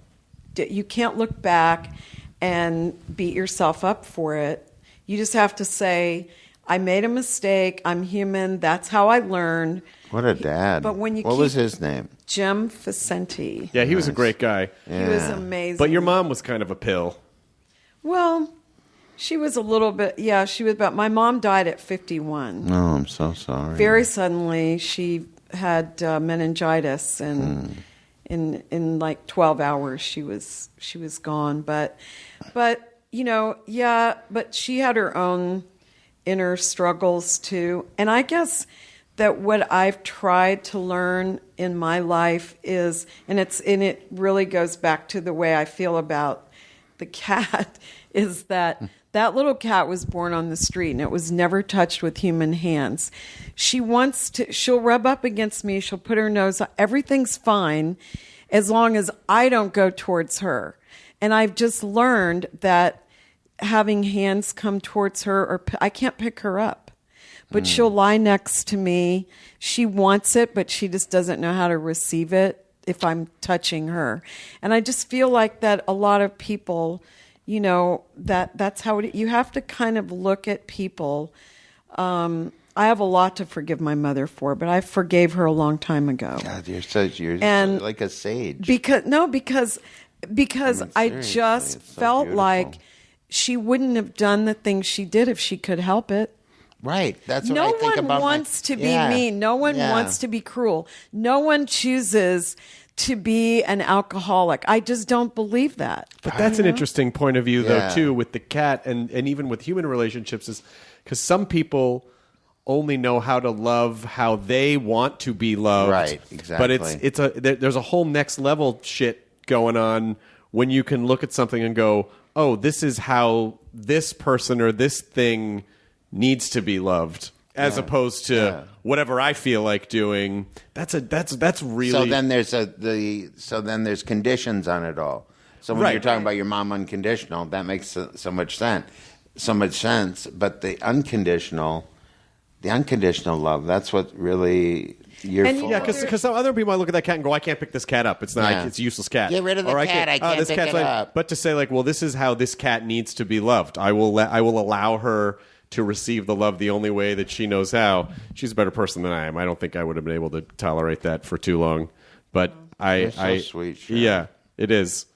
You can't look back and beat yourself up for it. You just have to say, I made a mistake. I'm human. That's how I learned. What a dad. But when what was his name? Jim Facenti. Yeah, he was a great guy. Yeah. He was amazing. But your mom was kind of a pill. Well, she was a little bit, she was about, my mom died at 51. Oh, I'm so sorry. Very suddenly, she had meningitis, and in like 12 hours, she was gone. But she had her own inner struggles too. And I guess that what I've tried to learn in my life is, and it really goes back to the way I feel about the cat, is that little cat was born on the street and it was never touched with human hands. She'll rub up against me, she'll put her nose on, everything's fine as long as I don't go towards her. And I've just learned that having hands come towards her, or I can't pick her up, but she'll lie next to me. She wants it, but she just doesn't know how to receive it if I'm touching her. And I just feel like that a lot of people, that's how you have to kind of look at people. I have a lot to forgive my mother for, but I forgave her a long time ago. God, you're like a sage. Because I just it's so felt beautiful. like she wouldn't have done the things she did if she could help it. Right. That's what No I think one about. wants to be Yeah. mean. No one Yeah. wants to be cruel. No one chooses to be an alcoholic. I just don't believe that. But that's an interesting point of view, though, Yeah. too, with the cat and even with human relationships, is because some people only know how to love how they want to be loved. Right, exactly. But there's a whole next level shit going on when you can look at something and go, oh, this is how this person or this thing needs to be loved, as opposed to whatever I feel like doing. That's really. So then there's conditions on it all. So when you're talking about your mom unconditional, that makes so much sense. But the unconditional love, that's what really you're. And full Yeah, of. because some other people might look at that cat and go, I can't pick this cat up. It's not. Yeah. It's a useless cat. Get rid of the Or cat. I can't this pick cat's it up. But to say like, well, this is how this cat needs to be loved. I will allow her to receive the love the only way that she knows how. She's a better person than I am. I don't think I would have been able to tolerate that for too long. But You're so sweet, Sharon. Yeah, it is.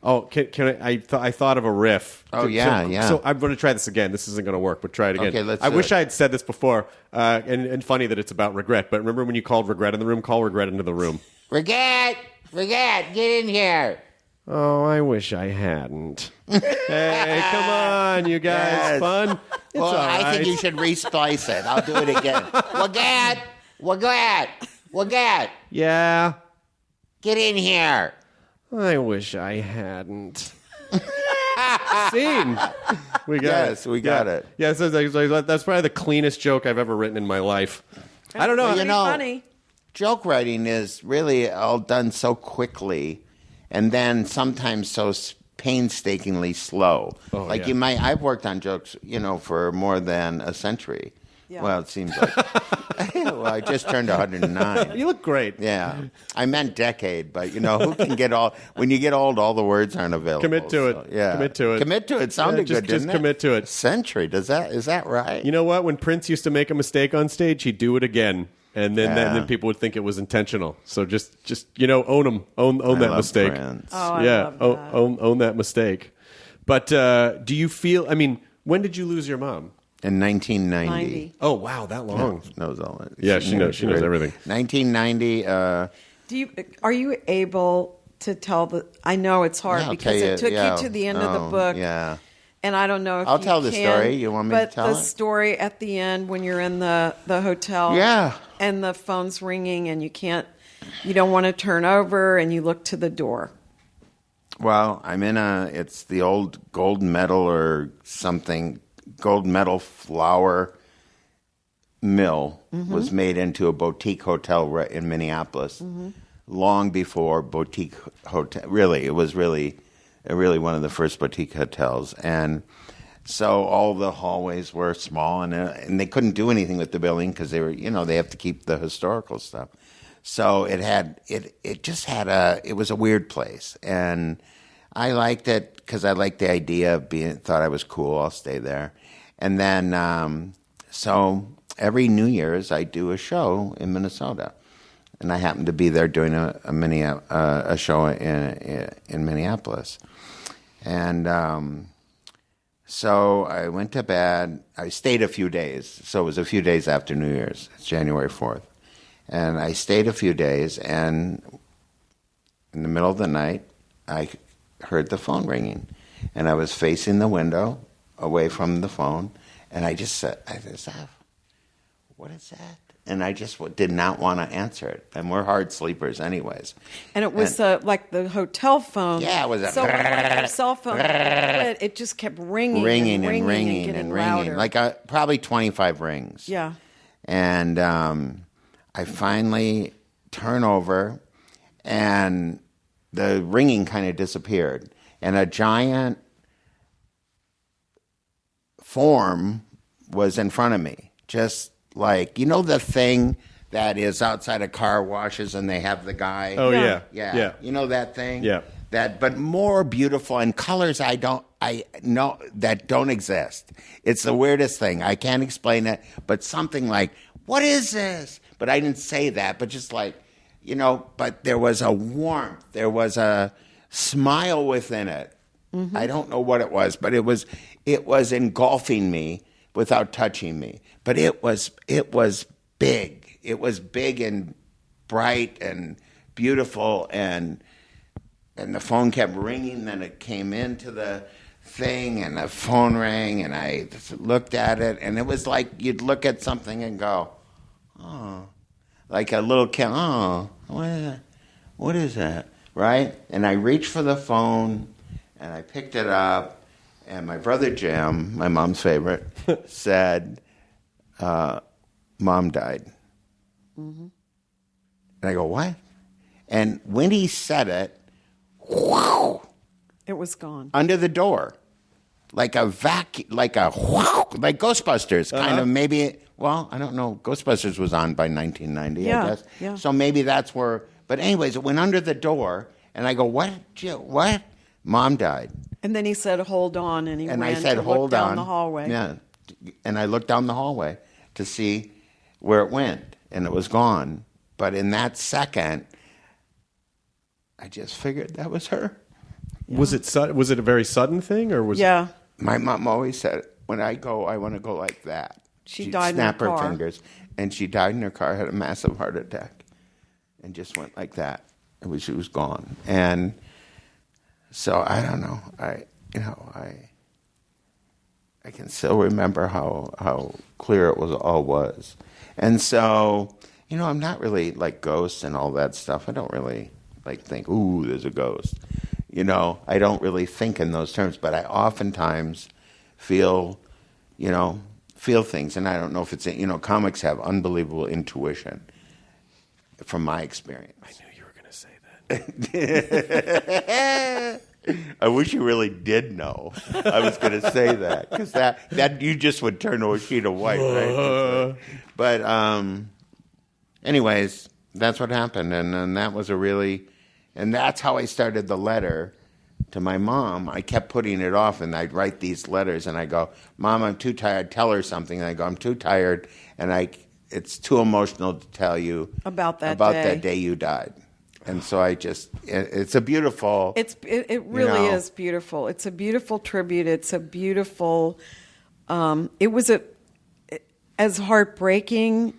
Oh, can I thought of a riff. Oh, yeah. So I'm going to try this again. This isn't going to work, but try it again. Okay, let's I do wish it. I had said this before. And funny that it's about regret. But remember when you called regret in the room? Call regret into the room. Regret, get in here. Oh, I wish I hadn't. Hey, come on, you guys. Yes. Fun? It's Well, all I right. think you should resplice it. I'll do it again. Regret, Yeah, get in here. I wish I hadn't. Scene. We got Yes, it. we got it. Yeah, so that's probably the cleanest joke I've ever written in my life. I don't know. Pretty funny. Joke writing is really all done so quickly, and then sometimes so painstakingly slow. Yeah. I've worked on jokes, for more than a century. Yeah. Well, it seems like. Well, I just turned 109. You look great. Yeah, I meant decade, but who can get all? When you get old, all the words aren't available. Commit to it. So, yeah, Commit to it. Commit to it. Sounded Yeah, good, just didn't it? commit to it. Century. Is that right? You know what? When Prince used to make a mistake on stage, he'd do it again. And then people would think it was intentional. So just own him. Own I that love mistake. Prince. Oh, I Yeah, love that. own that mistake. But do you feel? I mean, when did you lose your mom? In 1990. 90. Oh wow, that long. Knows all that. Yeah, she knows everything. 1990. Are you able to tell I know it's hard Yeah, I'll because tell it took yeah. you to the end of Oh, the book. Yeah. And I don't know if I'll you tell the can, story. You want me to tell But the it? story at the end when you're in the hotel. Yeah. And the phone's ringing and you don't want to turn over and you look to the door. Well, I'm in it's the old gold medal or something, gold medal flour mill was made into a boutique hotel in Minneapolis long before boutique hotel. Really, it was really one of the first boutique hotels. And so all the hallways were small and they couldn't do anything with the building because they were, they have to keep the historical stuff. So it was a weird place. And I liked it because I liked the idea of thought I was cool. I'll stay there. And then, so every New Year's I do a show in Minnesota. And I happened to be there doing a show in Minneapolis. And so I went to bed. I stayed a few days. So it was a few days after New Year's. It's January 4th. And I stayed a few days, and in the middle of the night, I heard the phone ringing. And I was facing the window away from the phone, And I just said, what is that? And I just did not want to answer it. And we're hard sleepers anyways. And it was like the hotel phone. Yeah, it was a... So when like your cell phone, it just kept ringing and getting louder. Like probably 25 rings. Yeah. And I finally turn over, and the ringing kind of disappeared. And a giant form was in front of me, just like, you know, the thing that is outside of car washes and they have the guy. Oh, yeah. Yeah. You know that thing? Yeah. That, but more beautiful and colors I know that don't exist. It's the weirdest thing. I can't explain it, but something like, what is this? But I didn't say that, but just like, you know, but there was a warmth. There was a smile within it. Mm-hmm. I don't know what it was, but it was engulfing me without touching me. But it was big. It was big and bright and beautiful, and the phone kept ringing. Then it came into the thing, and the phone rang, and I looked at it, and it was like you'd look at something and go, oh, like a little kid, oh, what is that? What is that? Right? And I reached for the phone, and I picked it up. And my brother Jim, my mom's favorite, said, Mom died. Mm-hmm. And I go, what? And when he said it, whoosh, it was gone. Under the door. Like a vacuum, like Ghostbusters, kind of maybe. Well, I don't know. Ghostbusters was on by 1990, I guess. Yeah. So maybe that's where. But anyways, it went under the door, and I go, what? What? Mom died. And then he said, hold on, and I said, to hold look down on. the hallway. Yeah. And I looked down the hallway to see where it went, and it was gone. But in that second, I just figured that was her. Yeah. Was it a very sudden thing, or was Yeah. My mom always said, when I go, I want to go like that. She died in her snap her car. fingers, and she died in her car, had a massive heart attack, and just went like that. She was gone. And so I don't know. I can still remember how clear it was. And so, I'm not really like ghosts and all that stuff. I don't really like think, ooh, there's a ghost. I don't really think in those terms, but I oftentimes feel things. And I don't know if it's, comics have unbelievable intuition from my experience. I knew you were going to say that. I wish you really did know. I was going to say that because that you just would turn to a sheet of white, right? But anyways, that's what happened, and that was and that's how I started the letter to my mom. I kept putting it off, and I'd write these letters, and I go, Mom, I'm too tired. Tell her something. And I go, I'm too tired, and it's too emotional to tell you about that day you died. And so it's a beautiful... It really is beautiful. It's a beautiful tribute. It's a beautiful... it was as heartbreaking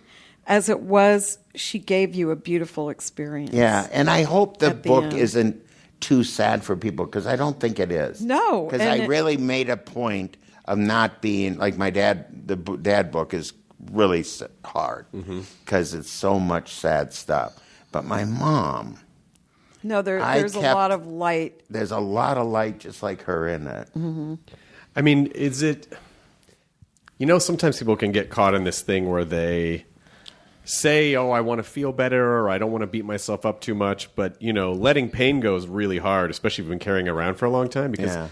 as it was, she gave you a beautiful experience. Yeah, and I hope the book isn't too sad for people, because I don't think it is. No. Because I really made a point of not being... Like my dad, the dad book is really hard, because it's so much sad stuff. But my mom... No, there's a lot of light. There's a lot of light just like her in it. Mm-hmm. I mean, is it... sometimes people can get caught in this thing where they say, oh, I want to feel better, or I don't want to beat myself up too much. But, letting pain go is really hard, especially if you've been carrying it around for a long time. Because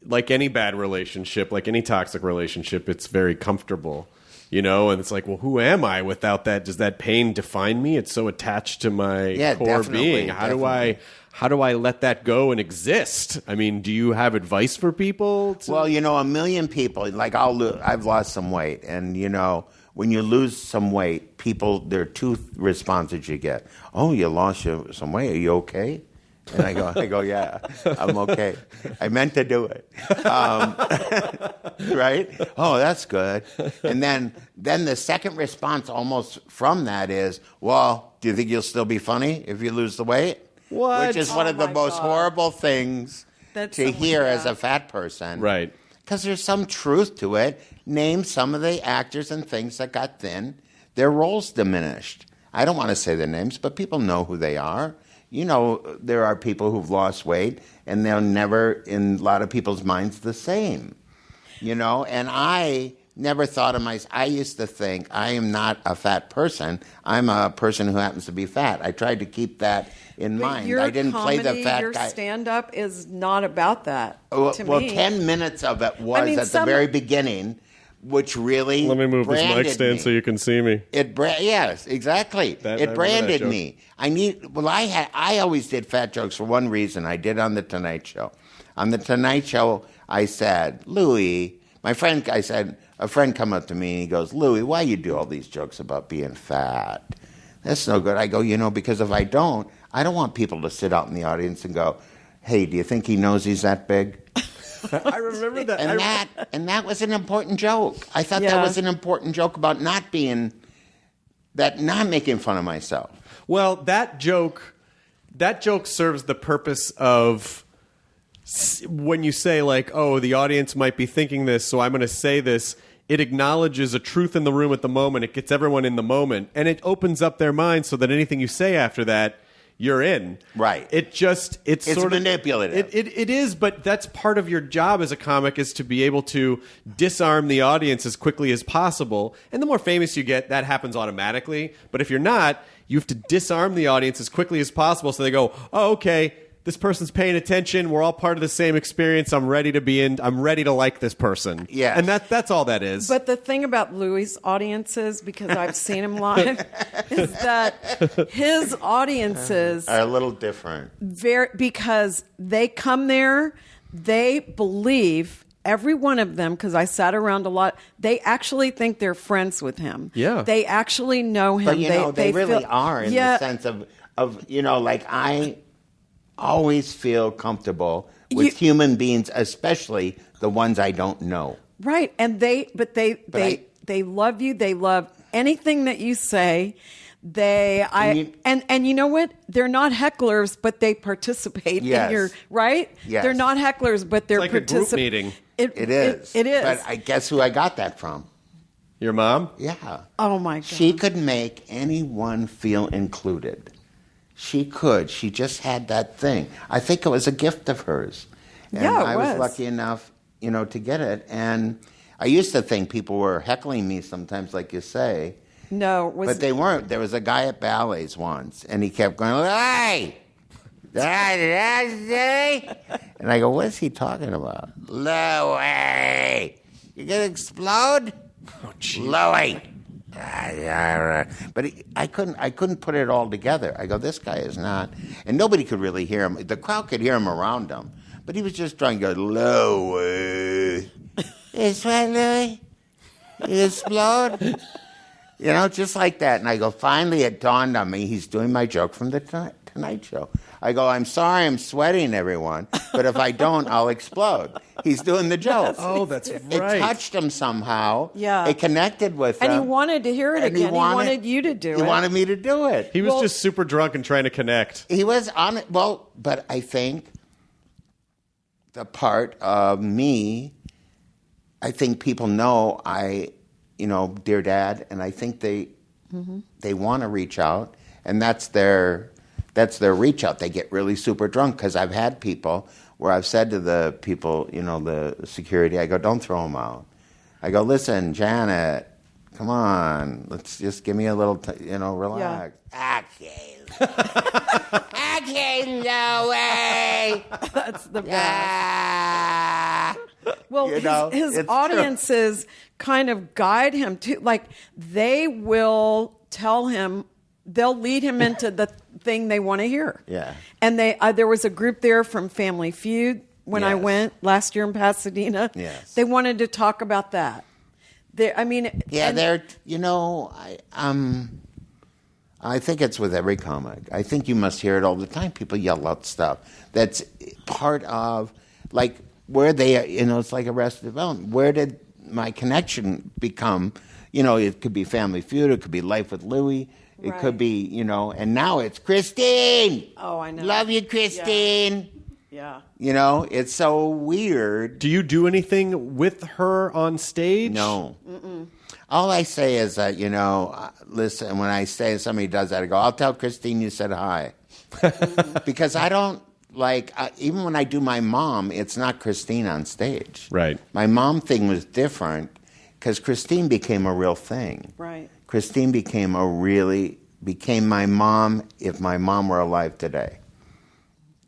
like any bad relationship, like any toxic relationship, it's very comfortable. And it's like, well, who am I without that? Does that pain define me? It's so attached to my core being. How do I let that go and exist? I mean, do you have advice for people? Well, a million people, like I've lost some weight, and when you lose some weight, there are two responses you get. Oh, you lost some weight. Are you okay? And I go, yeah, I'm okay. I meant to do it. Right? Oh, that's good. And then the second response almost from that is, well, do you think you'll still be funny if you lose the weight? What? Which is one of the most horrible things to hear as a fat person. Right. because there's some truth to it. Name some of the actors and things that got thin. Their roles diminished. I don't want to say their names, but people know who they are. You know, there are people who've lost weight, and they're never, in a lot of people's minds, the same. You know, and I never thought of myself. I used to think I am not a fat person. I'm a person who happens to be fat. I tried to keep that in mind. I didn't play the fat your guy. Your stand-up is not about that. Well, to me. 10 minutes of it was at the very beginning, which really Let me move this mic stand me. so you can see me. Yes, exactly. It branded me. I always did fat jokes for one reason. I did on The Tonight Show. On The Tonight Show, I said, Louis, a friend come up to me and he goes, Louis, why you do all these jokes about being fat? That's no good. I go, because if I don't want people to sit out in the audience and go, hey, do you think he knows he's that big? I remember that. And that was an important joke. I thought that was an important joke about not making fun of myself. Well, that joke serves the purpose of when you say like, oh, the audience might be thinking this, so I'm going to say this. It acknowledges a truth in the room at the moment. It gets everyone in the moment, and it opens up their minds so that anything you say after that, you're in. Right. It's sort of manipulative. It is, but that's part of your job as a comic is to be able to disarm the audience as quickly as possible. And the more famous you get, that happens automatically. But if you're not, you have to disarm the audience as quickly as possible so they go, oh, okay, this person's paying attention. We're all part of the same experience. I'm ready to be in. I'm ready to like this person. Yeah. And that's all that is. But the thing about Louis' audiences, because I've seen him live, is that his audiences are a little different. Because they come there, they believe, every one of them, because I sat around a lot, they actually think they're friends with him. Yeah. They actually know him. But, they really are in the sense of like I always feel comfortable with human beings, especially the ones I don't know. Right. And they love you. They love anything that you say. And you know what? They're not hecklers, but they participate in your right. Yes. They're not hecklers, but they're like a group meeting. It is. It is. But I guess who I got that from? Your mom? Yeah. Oh my God. She could make anyone feel included. She could. She just had that thing. I think it was a gift of hers. And I was lucky enough, to get it. And I used to think people were heckling me sometimes, like you say. No. But they weren't. There was a guy at ballets once, and he kept going, hey! And I go, what is he talking about? Louie! You gonna explode? Oh, geez. Louie! But I couldn't put it all together. I go, this guy is not, and nobody could really hear him. The crowd could hear him around him, but he was just trying to go, Louie, it's right, Louie, you explode, just like that. And I go, finally it dawned on me, he's doing my joke from the Tonight Show. I go, I'm sorry I'm sweating, everyone, but if I don't, I'll explode. He's doing the joke. Oh, that's right. It touched him somehow. Yeah. It connected with him. And he wanted to hear it again. He wanted you to do it. He wanted me to do it. He was just super drunk and trying to connect. He was on it. Well, but I think the part of me, I think people know Dear Dad, and I think they want to reach out, and that's their reach out. They get really super drunk because I've had people where I've said to the people, the security, I go, don't throw them out. I go, listen, Janet, come on, let's just give me a little, relax. Yeah. Okay, Louie. That's the best. Well, his audiences kind of guide him too. Like they will tell him. They'll lead him into the thing they want to hear. Yeah. And there was a group there from Family Feud when I went last year in Pasadena. Yes. They wanted to talk about that. I think it's with every comic. I think you must hear it all the time. People yell out stuff. That's part of, like, where they, it's like Arrested Development. Where did my connection become? It could be Family Feud. It could be Life with Louie. It could be, and now it's Christine. Oh, I know. Love you, Christine. Yeah. You know, it's so weird. Do you do anything with her on stage? No. All I say is that, listen, when I say somebody does that, I go, I'll tell Christine you said hi. Because I don't, even when I do my mom, it's not Christine on stage. Right. My mom thing was different because Christine became a real thing. Right. Christine became my mom if my mom were alive today.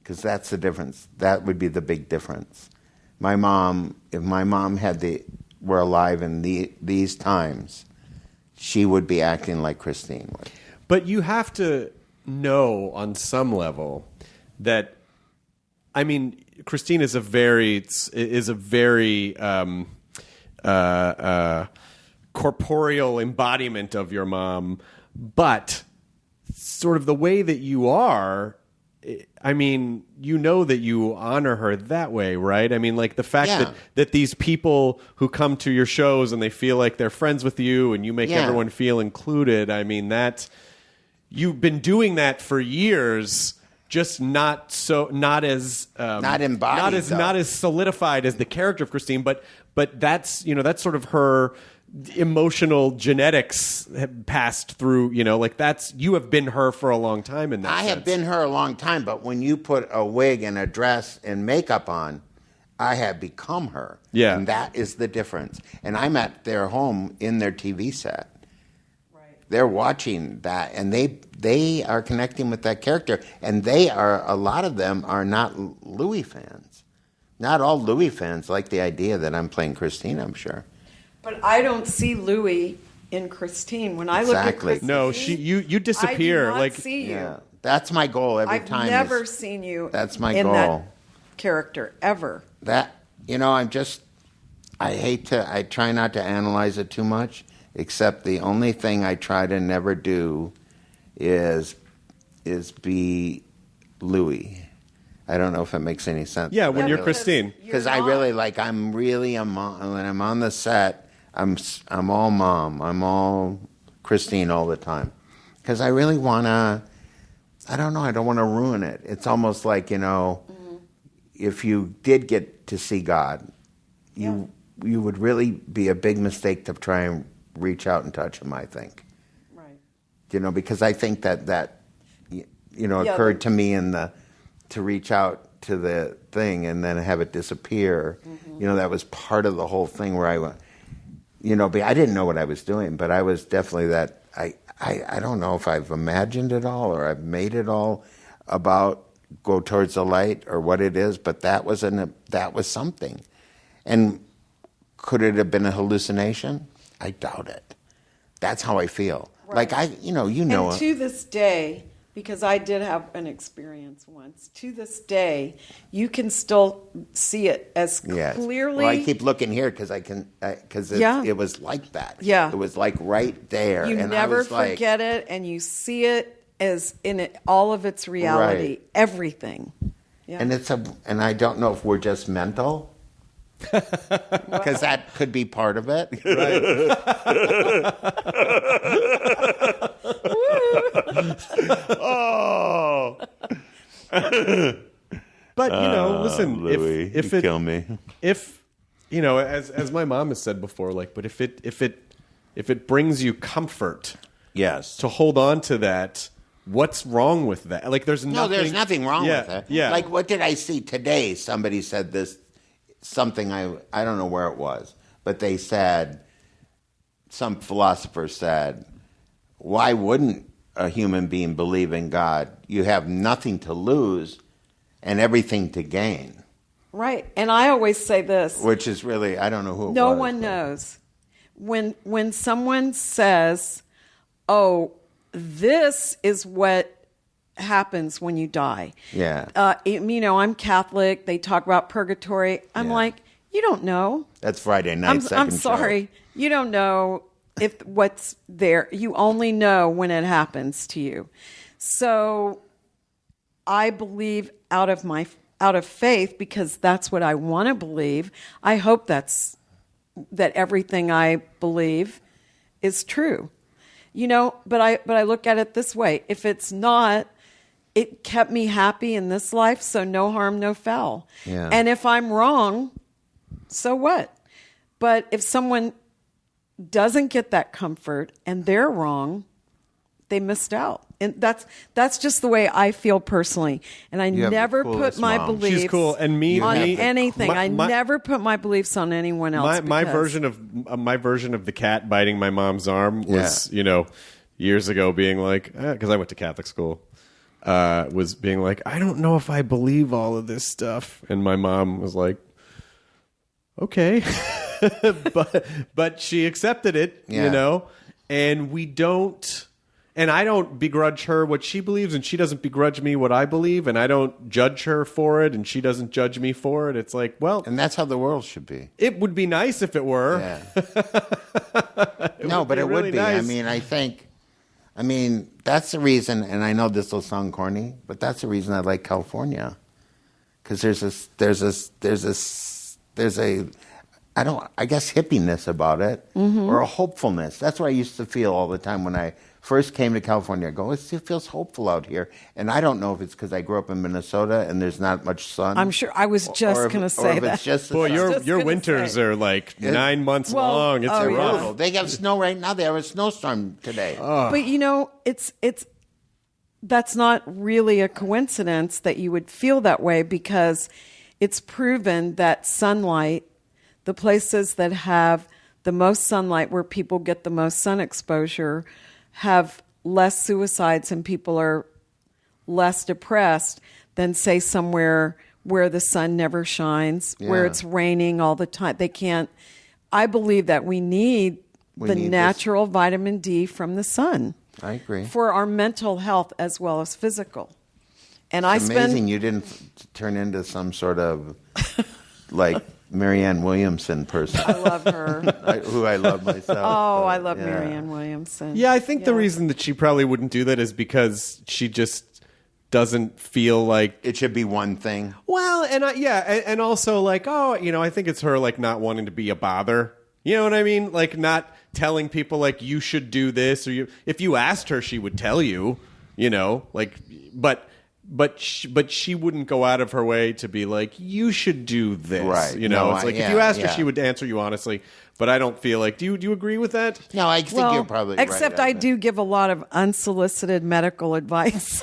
Because that's the difference. That would be the big difference. If my mom were alive in these times, she would be acting like Christine would. But you have to know on some level that, I mean, Christine is a very corporeal embodiment of your mom, but sort of the way that you are, I mean, you know that you honor her that way, right? I mean, like the fact that these people who come to your shows and they feel like they're friends with you and you make everyone feel included, I mean, you've been doing that for years, just not as embodied, not as solidified as the character of Christine, but that's that's sort of her emotional genetics have passed through, you have been her for a long time in that sense. I have been her a long time, but when you put a wig and a dress and makeup on, I have become her. Yeah. And that is the difference. And I'm at their home in their TV set. Right. They're watching that, and they are connecting with that character. And a lot of them are not Louis fans. Not all Louis fans like the idea that I'm playing Christine, I'm sure. But I don't see Louis in Christine. When I look at Christine, no, you disappear. I do not see you. Yeah, that's my goal every time. I've never seen you. That's my in goal. That character ever. That I try not to analyze it too much. Except the only thing I try to never do is be Louis. I don't know if it makes any sense. Yeah, when you're Christine. Because when I'm on the set, I'm all mom. I'm all Christine all the time. Because I really want to, I don't want to ruin it. It's almost like, if you did get to see God, you would really be a big mistake to try and reach out and touch him, I think. Right. Because I think that occurred to me to reach out to the thing and then have it disappear. Mm-hmm. That was part of the whole thing where I went, I didn't know what I was doing, but I was definitely that. I don't know if I've imagined it all or I've made it all about go towards the light or what it is, but that was something. And could it have been a hallucination? I doubt it. That's how I feel. Right. Like And to this day, because I did have an experience once, to this day, you can still see it as clearly. Well, I keep looking here because it was like that. Yeah. It was like right there. You and never I was forget it, and you see it as in all of its reality, Right. everything. Yeah. And I don't know if we're just mental. Because that could be part of it. Right. Oh. But listen, Louis, if you it kill me. If as my mom has said before, but if it brings you comfort, Yes. to hold on to that, what's wrong with that? Like there's nothing wrong with it. Yeah. Like what did I see today? Somebody said something I don't know where it was, but they said, some philosopher said, why wouldn't a human being believe in God? You have nothing to lose and everything to gain. Right. And I always say this. Which is really, I don't know who it was. No one knows. When someone says, oh, this is what happens when you die. Yeah. I'm Catholic. They talk about purgatory. I'm like, you don't know. That's Friday night. I'm sorry. You don't know if what's there. You only know when it happens to you. So I believe out of faith because that's what I want to believe. I hope that everything I believe is true. But I look at it this way. If it's not, it kept me happy in this life, so no harm, no foul. Yeah. And if I'm wrong, so what? But if someone doesn't get that comfort and they're wrong, they missed out. And that's just the way I feel personally. And I You have the never put coolest my mom. beliefs She's cool, and on me anything. I my- never put my beliefs on anyone else. My because- version of the cat biting my mom's arm was, years ago, being like, because I went to Catholic school, was being like, I don't know if I believe all of this stuff, and my mom was like, okay, but she accepted it, and we don't. And I don't begrudge her what she believes, and she doesn't begrudge me what I believe, and I don't judge her for it, and she doesn't judge me for it. It's like, well, And that's how the world should be. it would be nice if it were. Yeah. No, but it really would be. nice. I mean, that's the reason, and I know this will sound corny, but that's the reason I like California. Because I guess hippiness about it, or a hopefulness. That's what I used to feel all the time when I first came to California. I go, it feels hopeful out here. And I don't know if it's because I grew up in Minnesota and there's not much sun. I'm sure. I was just going to say or if that. It's just the Boy, sun. your just gonna winters say. are like 9 months Well, long. It's oh, yeah. rough. brutal. They have snow right now. They have a snowstorm today. But it's that's not really a coincidence that you would feel that way, because it's proven that sunlight, the places that have the most sunlight, where people get the most sun exposure, have less suicides and people are less depressed than, say, somewhere where the sun never shines, where Yeah. it's raining all the time. They can't. I believe that we need the need this. natural vitamin D from the sun I agree. for our mental health as well as physical. And It's amazing you didn't turn into some sort of like Marianne Williamson person, I love her. who I love myself. Oh, but, I love yeah. Marianne Williamson. Yeah, I think the Yeah. reason that she probably wouldn't do that is because she just doesn't feel like. It should be one thing. Well, and also like, I think it's her like not wanting to be a bother. You know what I mean? Like not telling people like you should do this, or if you asked her, she would tell you. But she wouldn't go out of her way to be like, you should do this. Right. It's No, like if yeah, you asked her, yeah. she would answer you honestly. But I don't feel like. Do you agree with that? No, I think you're probably right. except I do give a lot of unsolicited medical advice.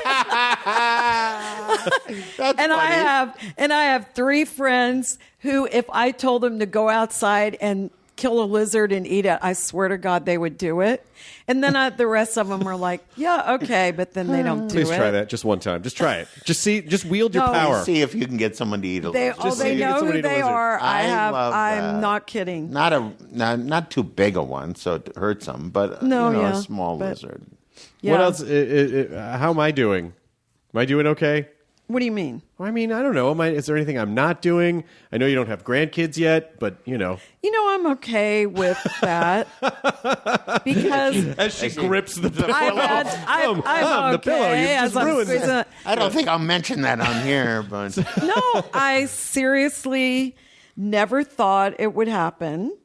That's And funny. I have 3 friends who, if I told them to go outside and kill a lizard and eat it, I swear to God they would do it. And then the rest of them are like, yeah, okay, but then they don't do Please it. try that just one time. Just try it. Just wield your No. power. See if you can get someone to eat a They lizard. they see if you get know somebody who to they lizard. are. love I'm that. not kidding. Not too big a one, so it hurts them, but No, yeah, a small but- lizard. Yeah. What else? How am I doing? Am I doing okay? What do you mean? I mean, I don't know. Is there anything I'm not doing? I know you don't have grandkids yet, but I'm okay with that because As she grips the pillow, I'm okay the pillow. You've as just I'm ruined squeezing it. it. I don't think I'll mention that on here, but No, I seriously never thought it would happen.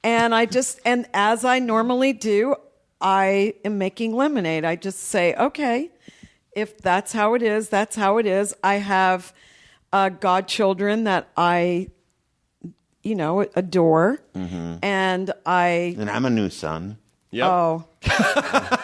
And as I normally do, I am making lemonade. I just say, okay, if that's how it is, that's how it is. I have godchildren that I, adore. Mm-hmm. And and I'm a new son. Yep. oh,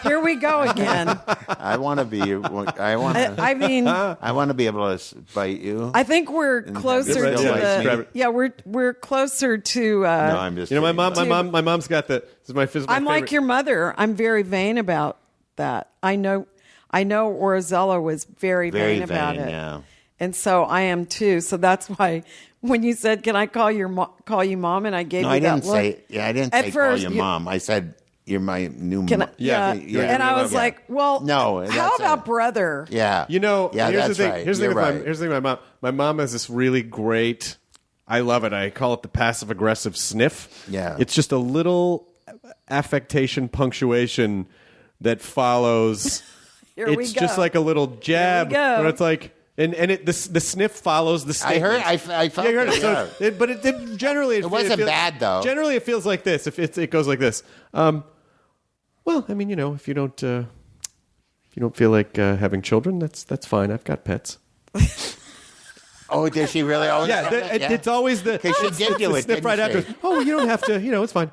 here we go again. I want to be. I want to. I mean, I want to be able to bite you. I think we're closer still to likes me. the. Yeah, we're closer to. no, I'm just. My kidding. mom's got the. This is my I'm like favorite. your mother. I'm very vain about that. I know Orizella was very Very vain about vain, it. yeah. And so I am too. So that's why when you said, "Can I call you mom?" and I gave No, you I that didn't look. say. Yeah, I didn't At say first, call you you- mom. I said you're my new Can I, mom. yeah. Yeah. And I was Yeah. like, well, No, how that's about it. brother? Yeah. Yeah, that's here's the thing. right. Here's the You're thing. right. Here's the thing. My mom has this really great. I love it. I call it the passive aggressive sniff. Yeah. It's just a little affectation punctuation that follows. Here we It's go. just like a little jab, Here we go. where it's like, and the sniff follows the I statement. heard. I felt. Yeah, you heard it. it. So, but it generally It wasn't feels- bad, though. Generally, it feels like this. If it goes like this. Well, I mean, if you don't, If you don't feel like having children, that's fine. I've got pets. Oh, did she really always? It's always the because she did do it. Sniff right after. Oh, you don't have to. It's fine.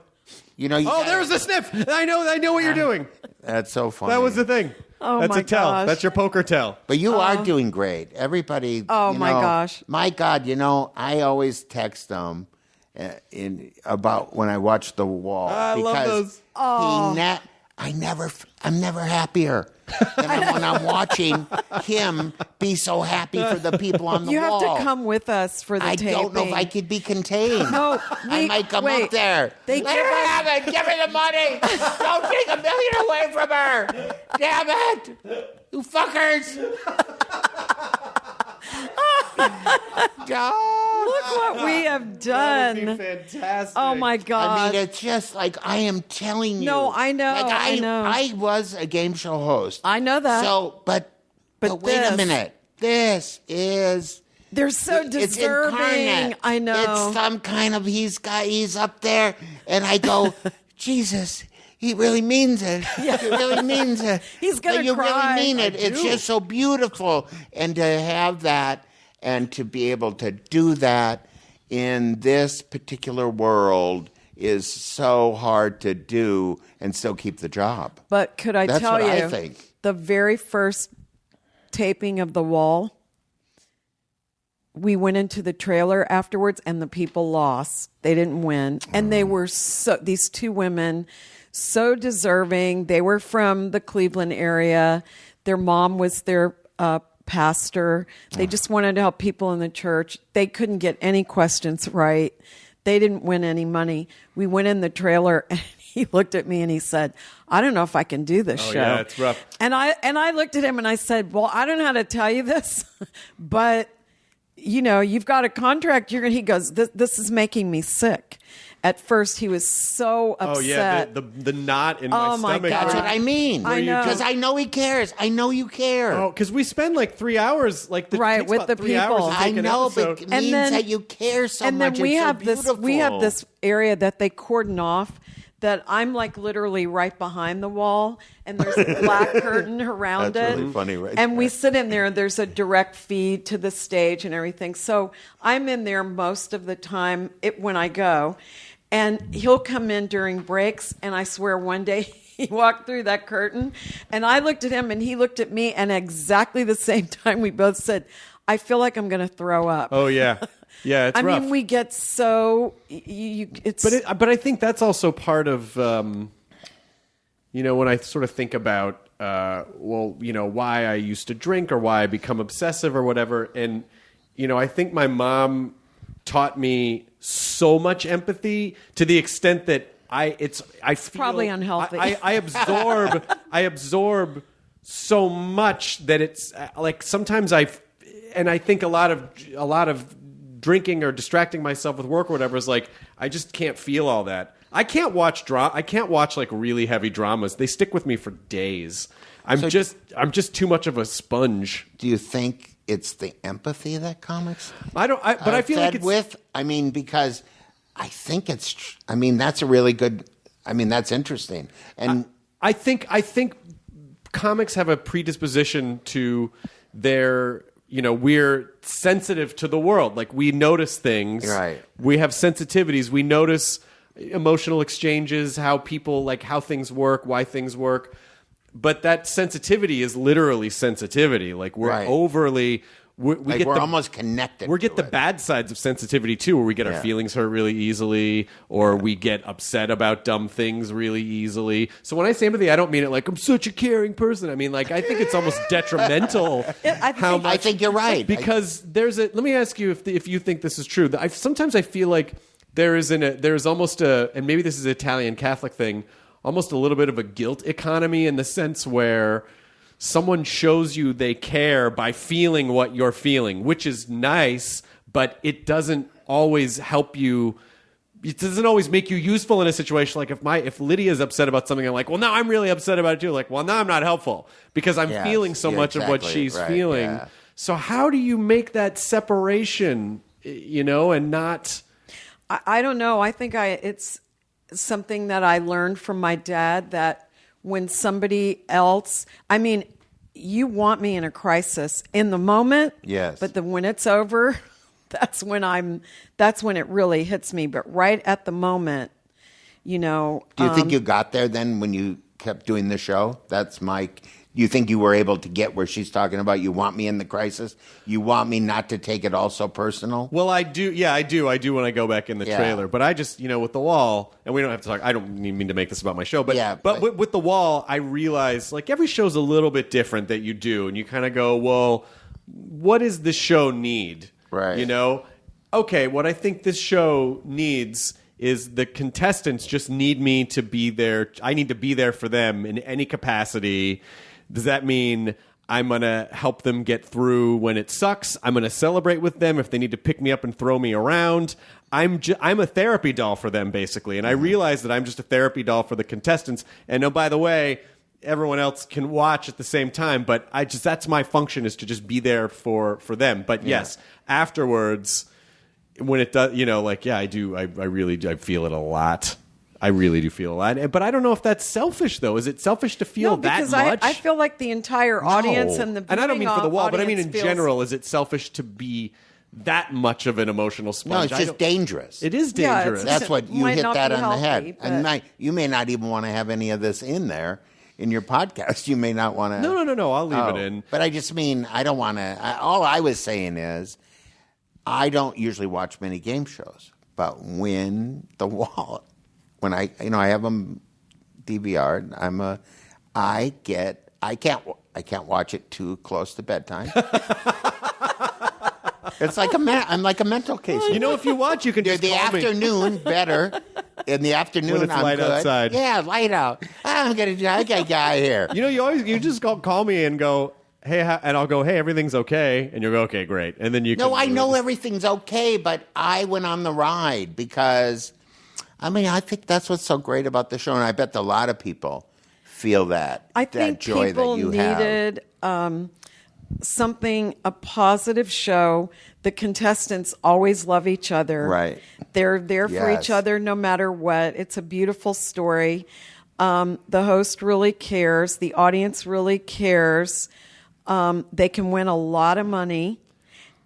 There's the sniff. I know what you're doing. That's so funny. That was the thing. Oh, that's my a tell. gosh. That's your poker tell. But you are doing great. Everybody. Oh, my gosh. My God, I always text them about when I watch The Wall. I love those. I'm never happier than when I'm watching him be so happy for the people on the wall. You have to come with us for the taping. I don't know if I could be contained. No, I might come up there. Let her have it. Give her the money. Don't take $1 million away from her. Damn it. You fuckers. Look what we have done. That would be fantastic. Oh, my God. I mean, it's just like I am telling you. No, I know. Like I know. I was a game show host. I know that. So, but wait a minute. This is. They're so deserving. It's incarnate. I know. It's some kind of he's up there, and I go, Jesus. He really means it. Yeah. He really means it. He's gonna you cry. really mean it. It's just so beautiful, and to have that, and to be able to do that in this particular world is so hard to do, and still keep the job. But could I That's tell what you, I think. The very first taping of The Wall, we went into the trailer afterwards, and the people lost. They didn't win, and they were these two women. So deserving. They were from the Cleveland area. Their mom was their pastor. They just wanted to help people in the church. They couldn't get any questions right. They didn't win any money. We went in the trailer, and he looked at me and he said, I don't know if I can do this show. Yeah, it's rough. And I looked at him and I said, well, I don't know how to tell you this, but you've got a contract. He goes, this is making me sick. At first, he was so upset. Oh, yeah, the knot in my my stomach. God. That's what I mean. I know. Because I know he cares. I know you care. Oh, because we spend like 3 hours, Right, takes with about the 3 hours people. to I take an know, episode. but it means that you care so and much. then we It's so have beautiful. we have this area that they cordon off that I'm like literally right behind the wall, and there's a black curtain around That's it. really funny, right And there. we sit in there, and there's a direct feed to the stage and everything. So I'm in there most of the time when I go, and he'll come in during breaks, and I swear one day he walked through that curtain, and I looked at him, and he looked at me, and exactly the same time we both said, I feel like I'm going to throw up. Oh, yeah. Yeah, it's I rough. mean, we get so it's. But I think that's also part of when I sort of think about why I used to drink or why I become obsessive or whatever, and I think my mom taught me so much empathy to the extent that I feel probably unhealthy. I absorb so much that it's like sometimes I think a lot of drinking or distracting myself with work or whatever is like I just can't feel all that. I can't watch I can't watch like really heavy dramas. They stick with me for days. I'm just too much of a sponge. Do you think it's the empathy that comics? I feel like it's because I think it's. I mean, that's a really good. I mean, that's interesting. And I think comics have a predisposition to their. We're sensitive to the world. Like we notice things. Right. We have sensitivities. We notice emotional exchanges, how people like how things work, why things work. But that sensitivity is literally sensitivity. Like we're overly. We're almost connected. We get the bad sides of sensitivity too, where we get our feelings hurt really easily, or we get upset about dumb things really easily. So when I say empathy, I don't mean it like I'm such a caring person. I mean like I think it's almost detrimental. I think you're right because let me ask you if you think this is true. Sometimes I feel like there's almost and maybe this is an Italian Catholic thing, almost a little bit of a guilt economy in the sense where someone shows you they care by feeling what you're feeling, which is nice, but it doesn't always help you. It doesn't always make you useful in a situation. Like if Lydia's upset about something, I'm like, well, now I'm really upset about it too. Like, well, now I'm not helpful because I'm feeling so much of what she's feeling. Yeah. So how do you make that separation, and not... I don't know. I think it's something that I learned from my dad that when somebody else, you want me in a crisis in the moment. Yes. But then when it's over, that's when it really hits me. But right at the moment, Do you think you got there then when you kept doing the show? You think you were able to get where she's talking about? You want me in the crisis? You want me not to take it all so personal? Well, I do. Yeah, I do. I do when I go back in the trailer. But I just, with The Wall, and we don't have to talk. I don't mean to make this about my show, but with The Wall, I realize like every show's a little bit different that you do, and you kind of go, well, what does the show need? Right. Okay, what I think this show needs is the contestants just need me to be there. I need to be there for them in any capacity. Does that mean I'm going to help them get through when it sucks? I'm going to celebrate with them if they need to pick me up and throw me around. I'm a therapy doll for them, basically. And I realize that I'm just a therapy doll for the contestants. And oh, by the way, everyone else can watch at the same time. But that's my function, is to just be there for them. But yes, afterwards, when it does, I do. I really do. I feel it a lot. I really do feel a lot. But I don't know if that's selfish, though. Is it selfish to feel that much? Because I feel like the entire audience and the I don't mean for The Wall, but I mean in feels... general, is it selfish to be that much of an emotional sponge? No, it's just dangerous. It is dangerous. That's what you hit that on the head. But... And you may not even want to have any of this in there in your podcast. You may not want to. No. I'll leave it in. But I just mean, I don't want to. All I was saying is, I don't usually watch many game shows, but when The Wall. When I have them DVR'd, I can't watch it too close to bedtime. It's like I'm like a mental case. If you watch, you can just the call me. afternoon better. In the afternoon, when it's I'm light good. outside. Yeah, light out. I got a guy here. You just call me and go, hey, and I'll go, hey, everything's okay, and you'll go, okay, great, and then you. No, I know everything's okay, but I went on the ride because. I think that's what's so great about the show, and I bet a lot of people feel that. I think joy people that you needed a positive show. The contestants always love each other. Right. They're there for each other no matter what. It's a beautiful story. The host really cares. The audience really cares. They can win a lot of money.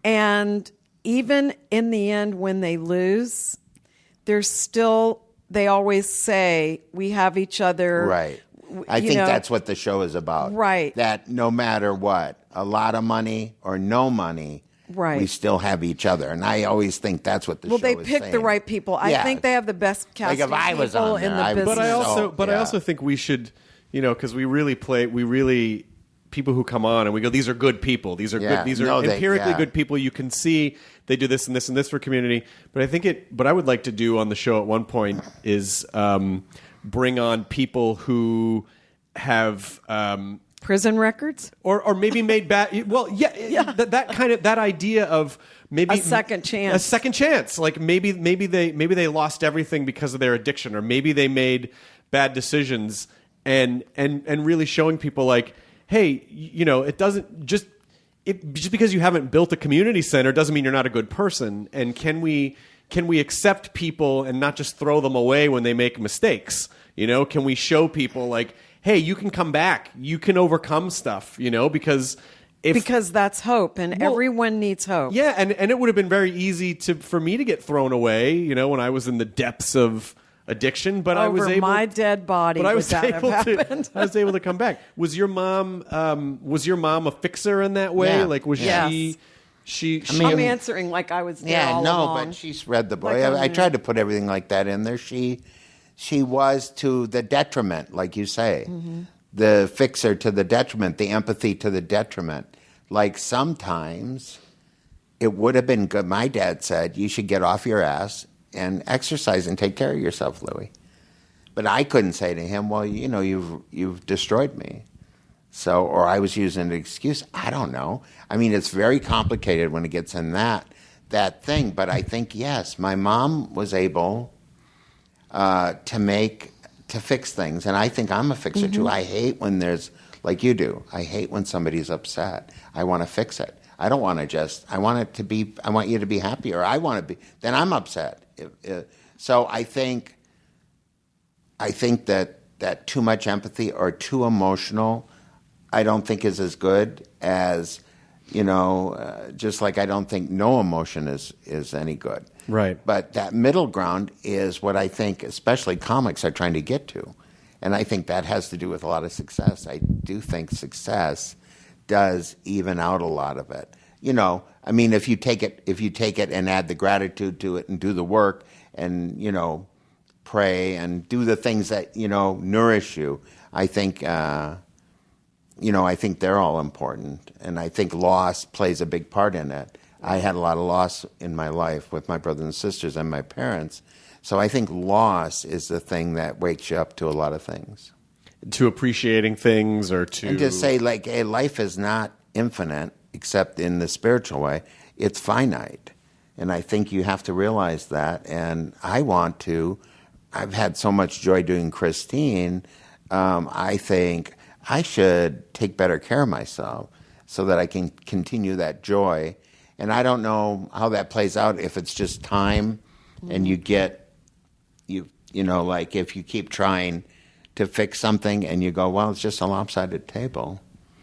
And even in the end, when they lose... they always say, we have each other. Right. I think that's what the show is about. Right. That no matter what, a lot of money or no money, we still have each other. And I always think that's what the show is saying. Well, they pick the right people. I think they have the best casting people in the business. But I also think we should, because we really people who come on and we go, these are good people. These are good. These are empirically good people. You can see they do this and this and this for community. But I think what I would like to do on the show at one point is bring on people who have prison records, or maybe made bad. Well, that idea of maybe a second chance. A second chance. Like maybe they lost everything because of their addiction, or maybe they made bad decisions, and really showing people like, hey, it doesn't just because you haven't built a community center doesn't mean you're not a good person. And can we accept people and not just throw them away when they make mistakes? Can we show people like, hey, you can come back, you can overcome stuff, because that's hope, and everyone needs hope. Yeah, and it would have been very easy for me to get thrown away, when I was in the depths of addiction, but I was able my dead body. But I was able to come back. Was your mom a fixer in that way? Yeah. Like was she? I'm answering like I was there all along. But she's read the book. I tried to put everything like that in there. She was to the detriment, like you say, the fixer to the detriment, the empathy to the detriment. Like sometimes it would have been good. My dad said you should get off your ass and exercise and take care of yourself, Louie. But I couldn't say to him, well, you've destroyed me. So, or I was using an excuse. I don't know. I mean, it's very complicated when it gets in that thing. But I think, yes, my mom was able to fix things. And I think I'm a fixer too. I hate when there's, like you do, I hate when somebody's upset. I want to fix it. I don't want to I want you to be happy, or I want to be, then I'm upset. So I think that too much empathy or too emotional, I don't think is as good as, just like I don't think no emotion is any good. Right. But that middle ground is what I think especially comics are trying to get to. And I think that has to do with a lot of success. I do think success does even out a lot of it. If you take it and add the gratitude to it and do the work and, pray and do the things that, nourish you, I think, I think they're all important. And I think loss plays a big part in it. I had a lot of loss in my life with my brothers and sisters and my parents. So I think loss is the thing that wakes you up to a lot of things. To appreciating things or to... And to say, like, hey, life is not infinite, except in the spiritual way. It's finite. And I think you have to realize that. And I've had so much joy doing Christine. I think I should take better care of myself so that I can continue that joy. And I don't know how that plays out, if it's just time and like if you keep trying to fix something and you go, well, it's just a lopsided table.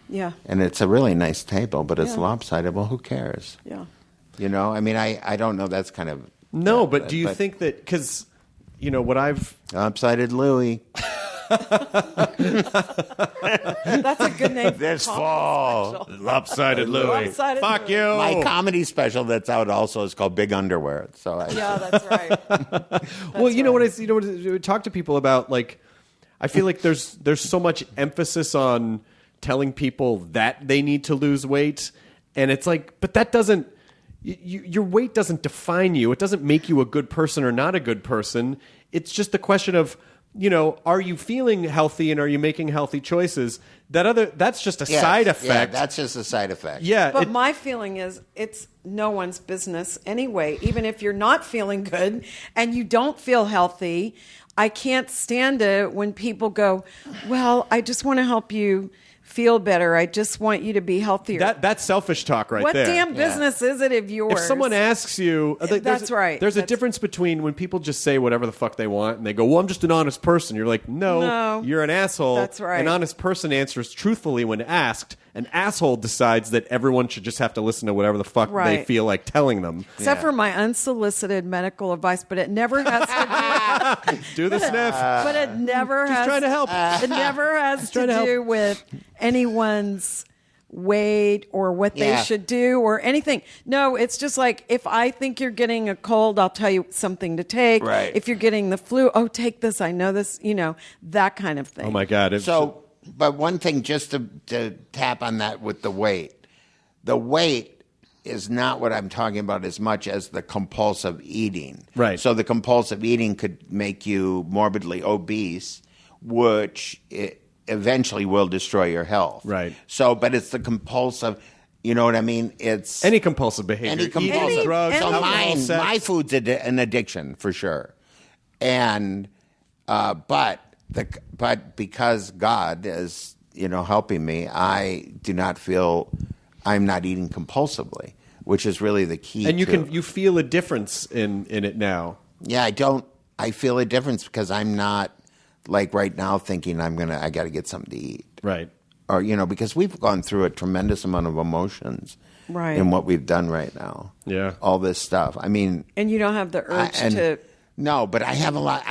Yeah. And it's a really nice table, but it's lopsided. Well, who cares? Yeah. I don't know. That's kind of... No, but do you think that... Because, what I've... Lopsided Louie. That's a good name. This fall. Lopsided Louie. Lopsided Fuck Louie. you. My comedy special that's out also is called Big Underwear. Yeah, that's right. Well, what I talk to people about, like, I feel like there's so much emphasis on telling people that they need to lose weight, and it's like, but that doesn't... your weight doesn't define you. It doesn't make you a good person or not a good person. It's just the question of, are you feeling healthy and are you making healthy choices? That's just a side effect. Yeah, that's just a side effect. Yeah. But my feeling is it's no one's business anyway. Even if you're not feeling good and you don't feel healthy, I can't stand it when people go, well, I just want to help you feel better. I just want you to be healthier. That's selfish talk right what there. What damn business is it of yours? If someone asks you... That's right. There's a difference between when people just say whatever the fuck they want and they go, well, I'm just an honest person. You're like, no, you're an asshole. That's right. An honest person answers truthfully when asked. An asshole decides that everyone should just have to listen to whatever the fuck they feel like telling them. Except for my unsolicited medical advice, but it never has to do the sniff. But it never just has... trying to help. It never has to do with anyone's weight or what they should do or anything. No, it's just like, if I think you're getting a cold, I'll tell you something to take. Right. If you're getting the flu, take this. I know this, that kind of thing. Oh my God. But one thing, just to tap on that with the weight is not what I'm talking about as much as the compulsive eating. Right. So the compulsive eating could make you morbidly obese, which eventually will destroy your health. Right. So, but it's the compulsive, you know what I mean? It's any compulsive behavior. Any compulsive. Eating, drugs, so alcohol, sex. My food's an addiction for sure. And, but because God is, helping me, I do not feel I'm not eating compulsively, which is really the key. And you feel a difference in it now. Yeah, I feel a difference because I'm not like right now thinking I got to get something to eat. Right. Or, because we've gone through a tremendous amount of emotions in what we've done right now. Yeah. All this stuff. I mean. And you don't have the urge to. No, but I have a lot.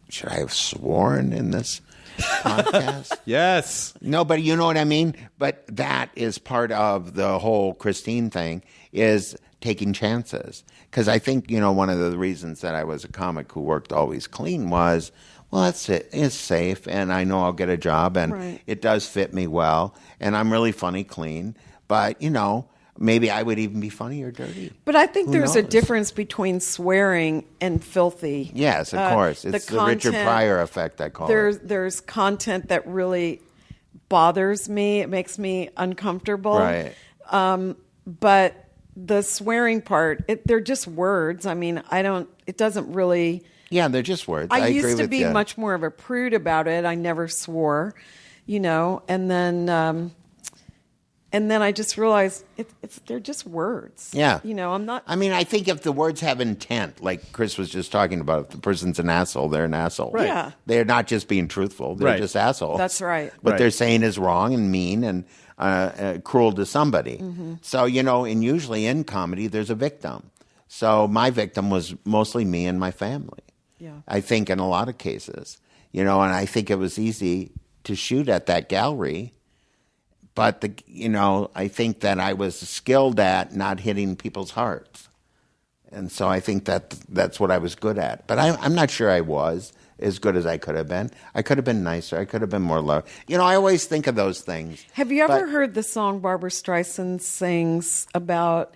Should I have sworn in this podcast? Yes. No, but you know what I mean? But that is part of the whole Christine thing, is taking chances. Because I think, one of the reasons that I was a comic who worked always clean was, well, that's it. It's safe, and I know I'll get a job, and it does fit me well, and I'm really funny clean. But, maybe I would even be funny or dirty. But I think there's a knows? difference between swearing and filthy. Yes, of course. It's the Richard Pryor effect, I call it. There's content that really bothers me. It makes me uncomfortable. Right. But the swearing part, they're just words. I mean, it doesn't really... Yeah, they're just words. I agree used to with be you. much more of a prude about it. I never swore, and then... And then I just realized they're just words. Yeah. I'm not. I mean, I think if the words have intent, like Chris was just talking about, if the person's an asshole, they're an asshole. Right. Yeah. They're not just being truthful. They're Right. just assholes. That's right. What Right. they're saying is wrong and mean and cruel to somebody. Mm-hmm. So, and usually in comedy, there's a victim. So my victim was mostly me and my family. Yeah. I think in a lot of cases, and I think it was easy to shoot at that gallery. But I think that I was skilled at not hitting people's hearts, and so I think that's what I was good at. But I'm not sure I was as good as I could have been. I could have been nicer. I could have been more love. I always think of those things. Have you ever heard the song Barbra Streisand sings about,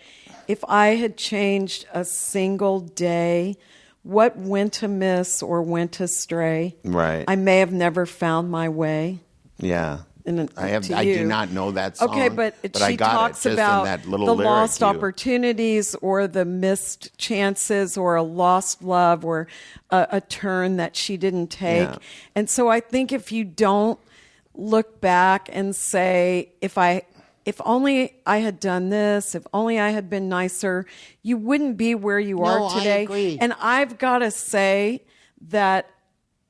if I had changed a single day, what went amiss or went astray? Right. I may have never found my way. Yeah. I do not know that song. Okay, but I she got talks it just about in that little the lyric lost you- opportunities or the missed chances or a lost love or a turn that she didn't take. Yeah. And so I think if you don't look back and say, if only I had done this, if only I had been nicer, you wouldn't be where you are today. I agree. And I've got to say that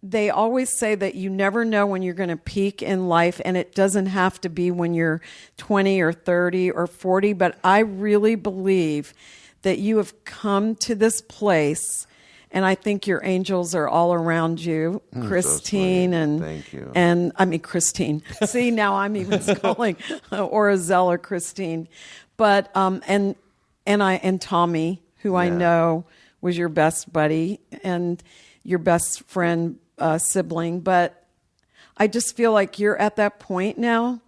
they always say that you never know when you're going to peak in life, and it doesn't have to be when you're 20 or 30 or 40. But I really believe that you have come to this place, and I think your angels are all around you, Christine, so and thank you. And I mean Christine. See, now I'm even calling Orazella Christine, but and Tommy, who I know was your best buddy and your best friend. Sibling, but I just feel like you're at that point now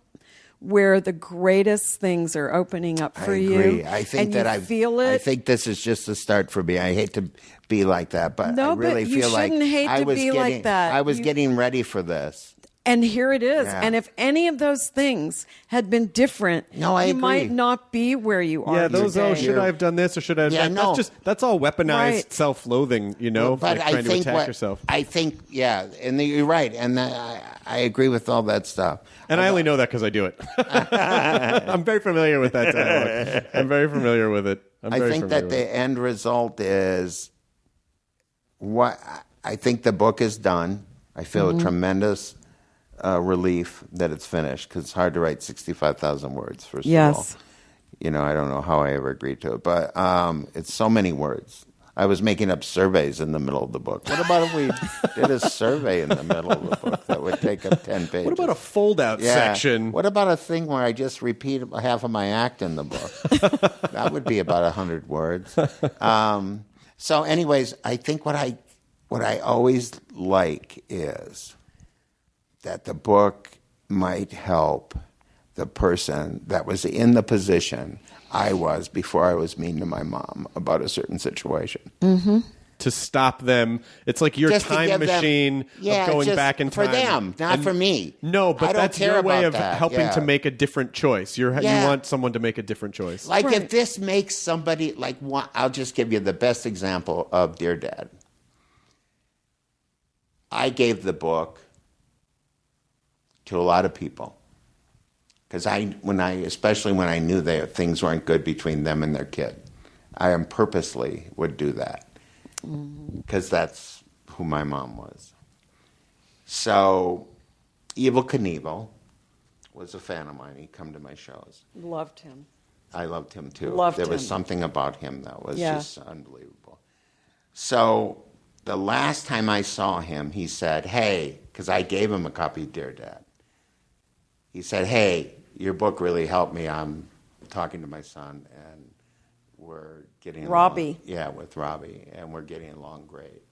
where the greatest things are opening up for you. I agree. I think and that you feel it. I think this is just the start for me. I hate to be like that, but No, I really but you feel like shouldn't hate I to was be getting, like that. I was getting ready for this. And here it is. Yeah. And if any of those things had been different, No, I you agree. might not be where you are. Yeah, those today. should I have done this or should I have Yeah, done no. that's all weaponized Right. self-loathing, But like I trying to think attack yourself. I think, and you're right, and I agree with all that stuff. And I only know that because I do it. I'm very familiar with that dialogue. I'm very familiar with it. I think that the end result is what I think the book is done. I feel a tremendous relief that it's finished because it's hard to write 65,000 words, first of all. Yes. I don't know how I ever agreed to it, but it's so many words. I was making up surveys in the middle of the book. What about if we did a survey in the middle of the book that would take up 10 pages? What about a fold-out section? What about a thing where I just repeat half of my act in the book? That would be about 100 words. So anyways, I think what I always like is that the book might help the person that was in the position I was before I was mean to my mom about a certain situation. Mm-hmm. To stop them. It's like your Just to time give them- machine Yeah, of going just back in for time. them, not for me. No, I but don't that's care your way about of that, helping yeah. to make a different choice. You Yeah. want someone to make a different choice. Like Right. if this makes somebody I'll just give you the best example of Dear Dad. I gave the book to a lot of people because especially when I knew that things weren't good between them and their kid, I purposely would do that because that's who my mom was. So, Evel Knievel was a fan of mine. He'd come to my shows. Loved him. I loved him too. Loved there was him. something about him that was Yeah. just unbelievable. So the last time I saw him, he said, "Hey," because I gave him a copy of Dear Dad. He said, "Hey, your book really helped me. I'm talking to my son, and we're getting Robbie. along." Yeah, with Robbie, and we're getting along great.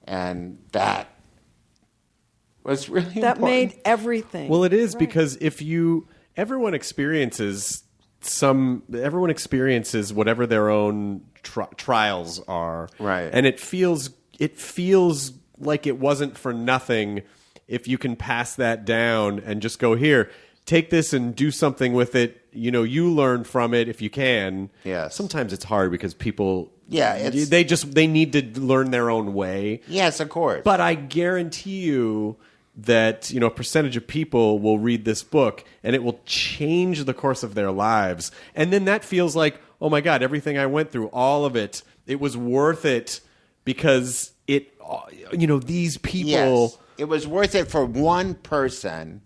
And that was really That important. made everything. Well, it is Right. because everyone experiences whatever their own trials are, Right. And it feels like it wasn't for nothing if you can pass that down and just go, here, take this and do something with it. You learn from it if you can. Yes. Sometimes it's hard because people, Yeah, they need to learn their own way. Yes, of course. But I guarantee you that, a percentage of people will read this book and it will change the course of their lives. And then that feels like, oh my God, everything I went through, all of it, it was worth it because these people. Yes, it was worth it for one person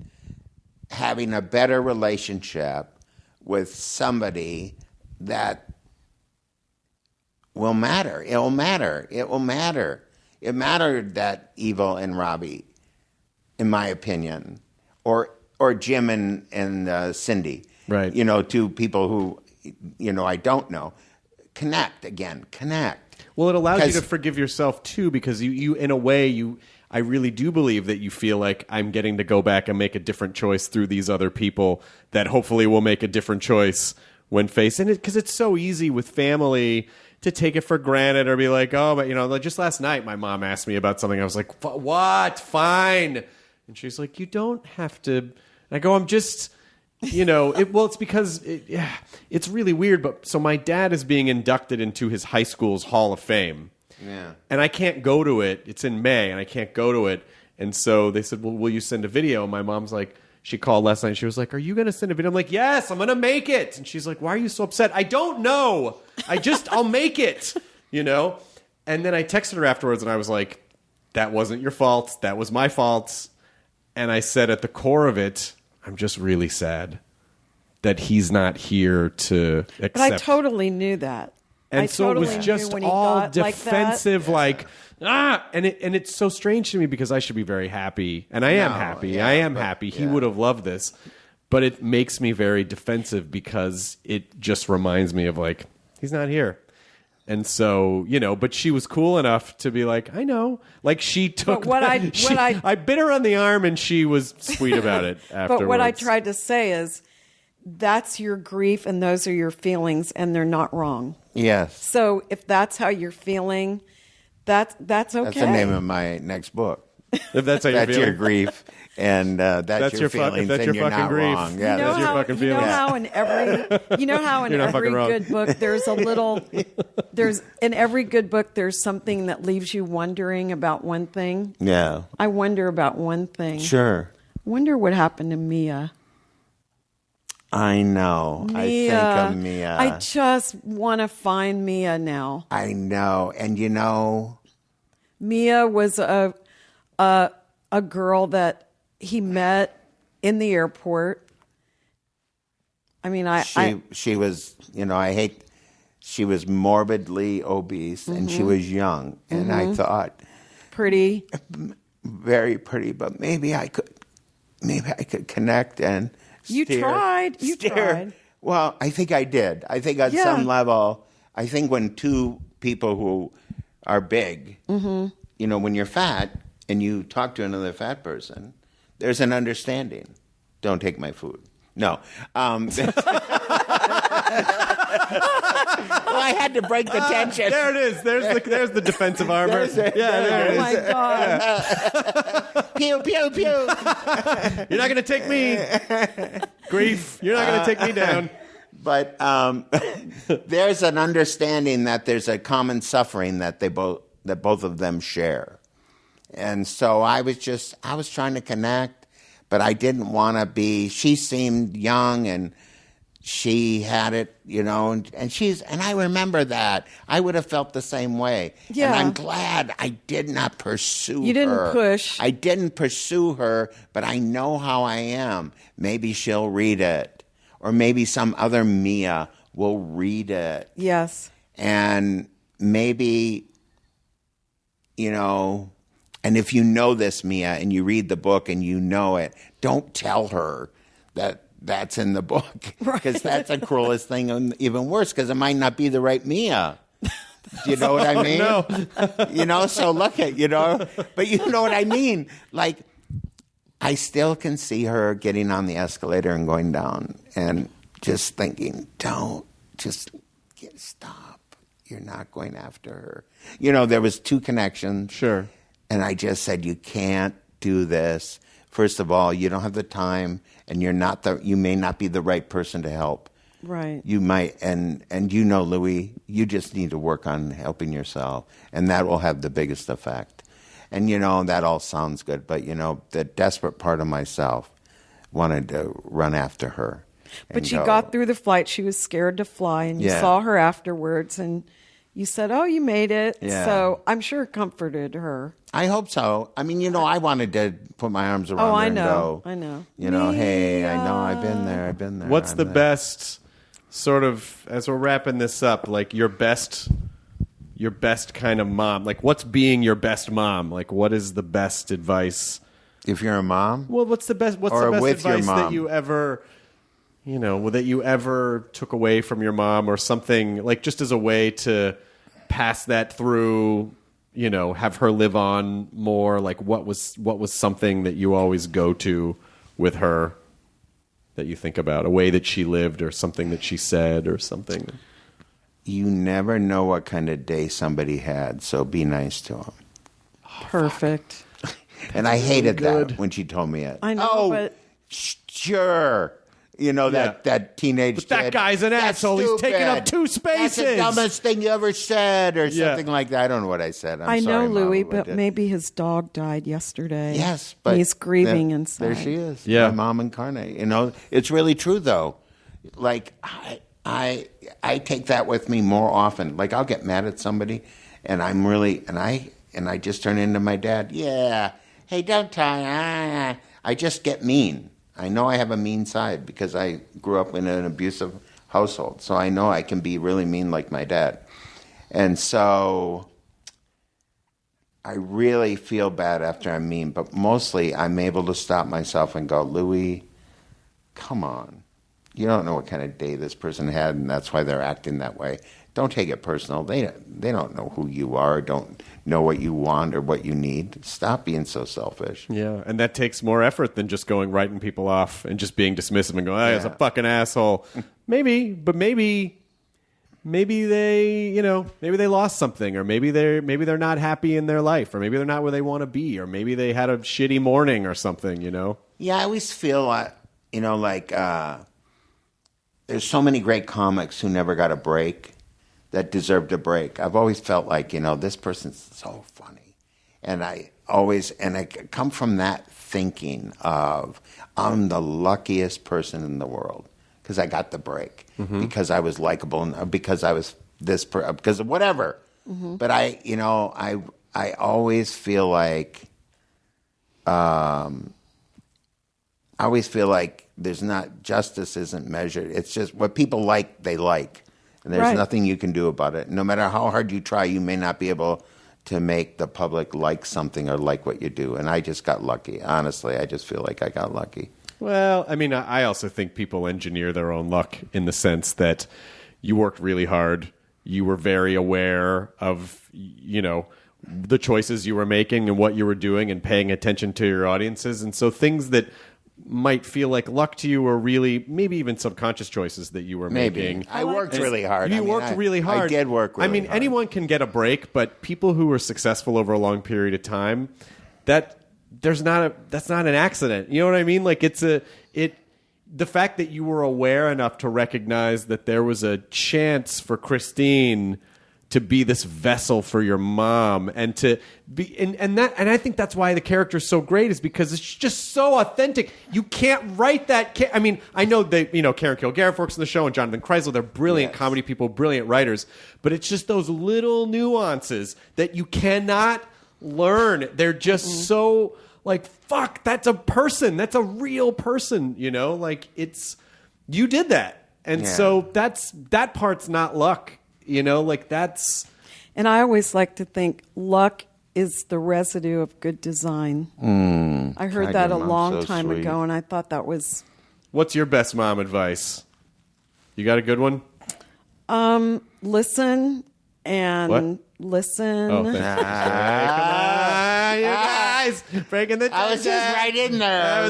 having a better relationship with somebody that will matter. It will matter. It will matter. It mattered that Evil and Robbie, in my opinion, or Jim and Cindy, right? Two people who, I don't know, connect. Well, it allows you to forgive yourself too, because you in a way I really do believe that you feel like I'm getting to go back and make a different choice through these other people that hopefully will make a different choice when faced. And because it's so easy with family to take it for granted or be like, oh, but like just last night, my mom asked me about something. I was like, what? Fine. And she's like, you don't have to. And I go, I'm just, it's because it's really weird. But so my dad is being inducted into his high school's Hall of Fame. Yeah. And I can't go to it. It's in May, and I can't go to it. And so they said, well, will you send a video? And my mom's like, she called last night, and she was like, are you going to send a video? I'm like, yes, I'm going to make it. And she's like, why are you so upset? I don't know. I'll make it, And then I texted her afterwards, and I was like, that wasn't your fault. That was my fault. And I said, at the core of it, I'm just really sad that he's not here to accept. But I totally knew that. And so it was just all defensive, and it's so strange to me because I should be very happy, and I am happy. Yeah, I am happy. He would have loved this, but it makes me very defensive because it just reminds me of like he's not here, and so But she was cool enough to be like, I know, like she took. But I bit her on the arm, and she was sweet about it afterwards. But what I tried to say is, that's your grief, and those are your feelings, and they're not wrong. Yes. So if that's how you're feeling, that's okay. That's the name of my next book. If that's how you're that's feeling. your grief, and that's your feelings, that's and your you're fucking not grief. wrong. Yeah, that's your fucking feelings. You know how in every good book there's in every good book there's something that leaves you wondering about one thing. Yeah. I wonder about one thing. Sure. Wonder what happened to Mia. I know. Mia. I think of Mia. I just want to find Mia now. I know. And Mia was a girl that he met in the airport. I mean, she was, she was morbidly obese, and she was young, and I thought pretty, very pretty, but maybe I could connect and. You tried. Well, I think I did. I think on some level, I think when two people who are big, when you're fat and you talk to another fat person, there's an understanding. Don't take my food. No. Well, I had to break the tension. There it is. There's the defensive armor. There it is. Oh my God. Pew, pew, pew. You're not going to take me. Grief. You're not going to take me down. But there's an understanding that there's a common suffering that both of them share. And so I was trying to connect, but I didn't want to be. She seemed young and she had it, and I remember that. I would have felt the same way. Yeah. And I'm glad I did not pursue her. You didn't push. I didn't pursue her, but I know how I am. Maybe she'll read it. Or maybe some other Mia will read it. Yes. And maybe, and if you know this, Mia, and you read the book and you know it, don't tell her that that's in the book, because that's the cruelest thing, and even worse, because it might not be the right Mia. Do you know what I mean? No. So look at, but you know what I mean? Like, I still can see her getting on the escalator and going down and just thinking, stop. You're not going after her. There was two connections. Sure. And I just said, you can't do this. First of all, you don't have the time, and you may not be the right person to help. Right. You might, and Louis, you just need to work on helping yourself, and that will have the biggest effect. And, that all sounds good. But, the desperate part of myself wanted to run after her. But she got through the flight. She was scared to fly. And you saw her afterwards. And you said, oh, you made it. Yeah. So I'm sure it comforted her. I hope so. I mean, I wanted to put my arms around her and go. I know. Hey, I know I've been there. What's the best sort of, as we're wrapping this up, like your best kind of mom? Like, what's being your best mom? Like, what is the best advice? If you're a mom? Well, what's the best advice that you ever, that you ever took away from your mom, or something, like, just as a way to pass that through, have her live on more? Like, what was something that you always go to with her that you think about, a way that she lived or something that she said or something? You never know what kind of day somebody had, so be nice to them. Perfect. And I hated that when she told me it. I know, but... Sure. That teenage But that kid, guy's an asshole. He's taking up 2 spaces. That's the dumbest thing you ever said, or something like that. I don't know what I said. I sorry, know, Louis, Mom, but maybe his dog died yesterday. Yes, but he's grieving inside. There she is. Yeah. My mom incarnate. It's really true though. Like I take that with me more often. Like, I'll get mad at somebody, and I just turn into my dad. Yeah. Hey, don't try. I just get mean. I know I have a mean side because I grew up in an abusive household. So I know I can be really mean like my dad. And so I really feel bad after I'm mean, but mostly I'm able to stop myself and go, Louis, come on. You don't know what kind of day this person had, and that's why they're acting that way. Don't take it personal. They don't know who you are, don't know what you want or what you need. Stop being so selfish. Yeah, and that takes more effort than just writing people off and just being dismissive and going, oh, he's a fucking asshole. Maybe they, maybe they lost something, or maybe they're not happy in their life, or maybe they're not where they want to be, or maybe they had a shitty morning or something, Yeah, I always feel there's so many great comics who never got a break that deserved a break. I've always felt like, this person's so funny. And I come from that thinking of, I'm the luckiest person in the world because I got the break, because I was likable, and because I was because of whatever. Mm-hmm. But I always feel like, there's not, justice isn't measured. It's just what people like, they like. And there's nothing you can do about it. No matter how hard you try, you may not be able to make the public like something or like what you do. And I just got lucky. Honestly, I just feel like I got lucky. Well, I mean, I also think people engineer their own luck in the sense that you worked really hard. You were very aware of, the choices you were making and what you were doing and paying attention to your audiences. And so things that might feel like luck to you were really maybe even subconscious choices that you were making. I worked really hard. You worked really hard. I did work really hard. Anyone can get a break, but people who are successful over a long period of time, that's not an accident. You know what I mean? Like, the fact that you were aware enough to recognize that there was a chance for Christine to be this vessel for your mom, and to be and I think that's why the character is so great, is because it's just so authentic. You can't write that. I mean, I know they, Karen Kilgariff works on the show, and Jonathan Kreisel, they're brilliant comedy people, brilliant writers, but it's just those little nuances that you cannot learn. They're just so like, fuck, that's a person, that's a real person, like you did that, and so that part's not luck. That's... And I always like to think luck is the residue of good design. I heard that a long time ago, and I thought that was... What's your best mom advice? You got a good one? Listen and listen. Oh, come on, you guys! Breaking the... I was just right in there.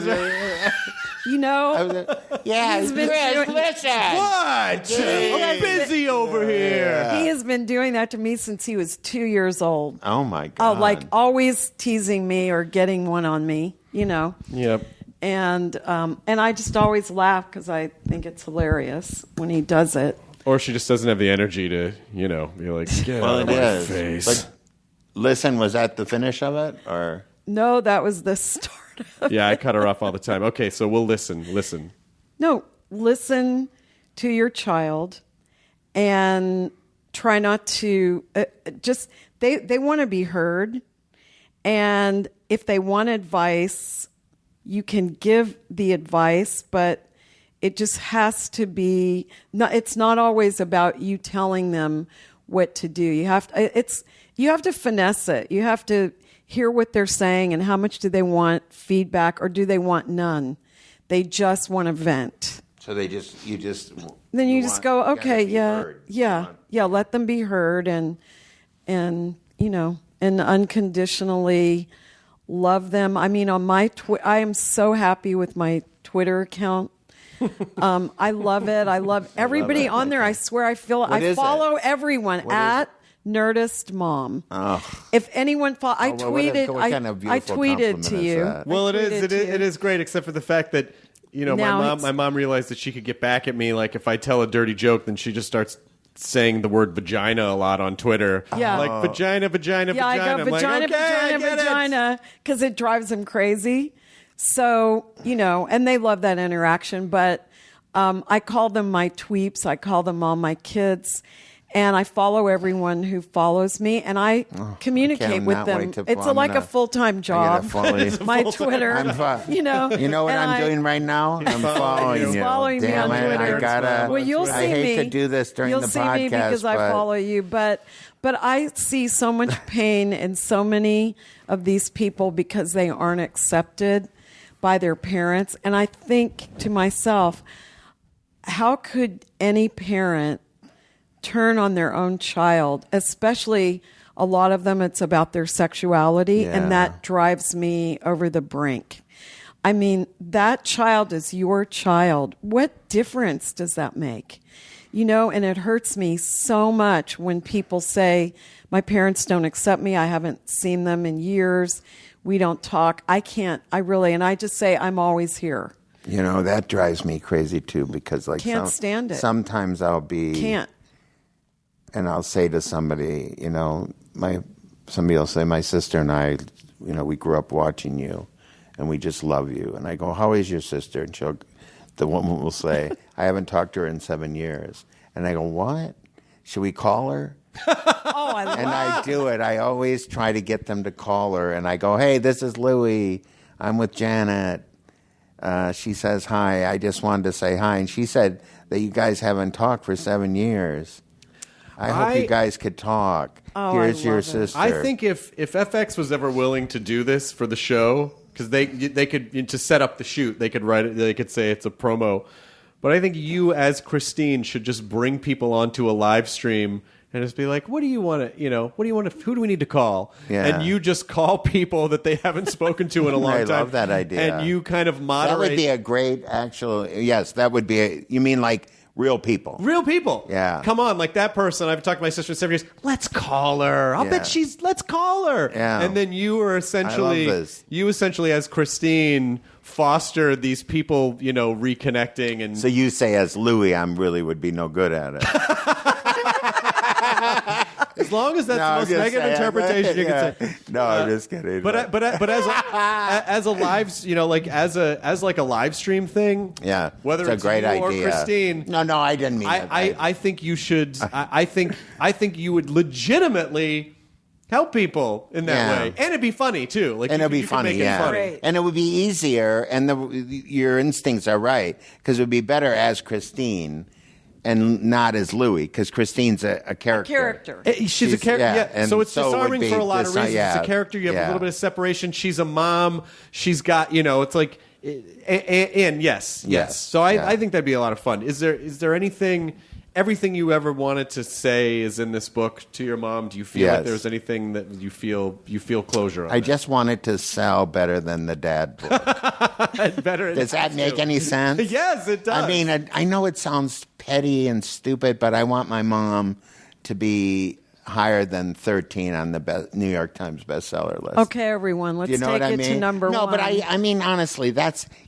He's been listen. What? I'm busy over here. He has been doing that to me since he was 2 years old. Oh my God! Like always teasing me or getting one on me, Yep. And I just always laugh because I think it's hilarious when he does it. Or she just doesn't have the energy to, be like, get out of my face. Listen, was that the finish of it, or? No, that was the start of Yeah, I cut her off all the time. Okay, so we'll listen. No, listen to your child and try not to they want to be heard. And if they want advice, you can give the advice, but it just has to be, it's not always about you telling them what to do. You have to finesse it. You have to hear what they're saying and how much do they want feedback or do they want none? They just want to vent. So you just go, okay, yeah, let them be heard and unconditionally love them. I mean, on my I am so happy with my Twitter account. I love it. I love everybody on there. I swear, I follow everyone at Nerdist Mom. Oh. If anyone I tweeted, what kind of I beautiful tweeted compliment to is you. that? Well, it is great, except for the fact that my mom realized that she could get back at me. Like if I tell a dirty joke, then she just starts saying the word vagina a lot on Twitter. Yeah. Like vagina. Yeah, I go vagina, because it drives them crazy. So, and they love that interaction. But I call them my tweeps. I call them all my kids. And I follow everyone who follows me, and I communicate with them. It's like a full-time job. My Twitter, You know what I'm doing right now? I'm following you. He's following me on Twitter. Well, you'll see I hate me. to do this during the podcast. You'll see me because I follow you, but I see so much pain in so many of these people because they aren't accepted by their parents. And I think to myself, how could any parent turn on their own child, especially a lot of them, it's about their sexuality, and that drives me over the brink. I mean, that child is your child. What difference does that make? And it hurts me so much when people say, my parents don't accept me, I haven't seen them in years, we don't talk. I just say, I'm always here. That drives me crazy too, because can't stand it. Sometimes I'll be... Can't. And I'll say to somebody, somebody will say, my sister and I, we grew up watching you, and we just love you. And I go, how is your sister? And the woman will say, I haven't talked to her in 7 years. And I go, what? Should we call her? I love And I do it. I always try to get them to call her. And I go, hey, this is Louie. I'm with Janet. She says hi. I just wanted to say hi. And she said that you guys haven't talked for 7 years. I hope you guys could talk. Here's your sister. I think if FX was ever willing to do this for the show, because they could, to set up the shoot, they could write it. They could say it's a promo. But I think you, as Christine, should just bring people onto a live stream and just be like, "What do you want to? Who do we need to call?" Yeah. And you just call people that they haven't spoken to in a long time. I love that idea. And you kind of moderate. That would be a great Yes, that would be. You mean like real people? Real people. Yeah. Come on, like that person. I've talked to my sister in 7 years. Let's call her. I'll bet let's call her. Yeah. And then you essentially, as Christine, foster these people, reconnecting. And so you say, as Louie, I really would be no good at it. As long as that's the most negative interpretation you can say. No, I'm just kidding. But as a live, as a live stream thing. Yeah, whether it's a great you or idea. Christine. No, I didn't mean that. I think you should. I think you would legitimately help people in that way, and it'd be funny too. And it'd be funny, funny. And it would be easier. And your instincts are right, because it would be better as Christine and not as Louie, because Christine's a character. She's a character. Yeah. So it's disarming for a lot of reasons. Yeah, it's a character. You have a little bit of separation. She's a mom. She's got, it's like, and yes. So I think that'd be a lot of fun. Is there anything? Everything you ever wanted to say is in this book to your mom. Do you feel like there's anything that you feel closure on? I just wanted to sell better than the dad book. Does that make any sense? Yes, it does. I mean, I know it sounds petty and stupid, but I want my mom to be higher than 13 on the New York Times bestseller list. Okay, everyone, let's take it to number one. No, but I mean, honestly,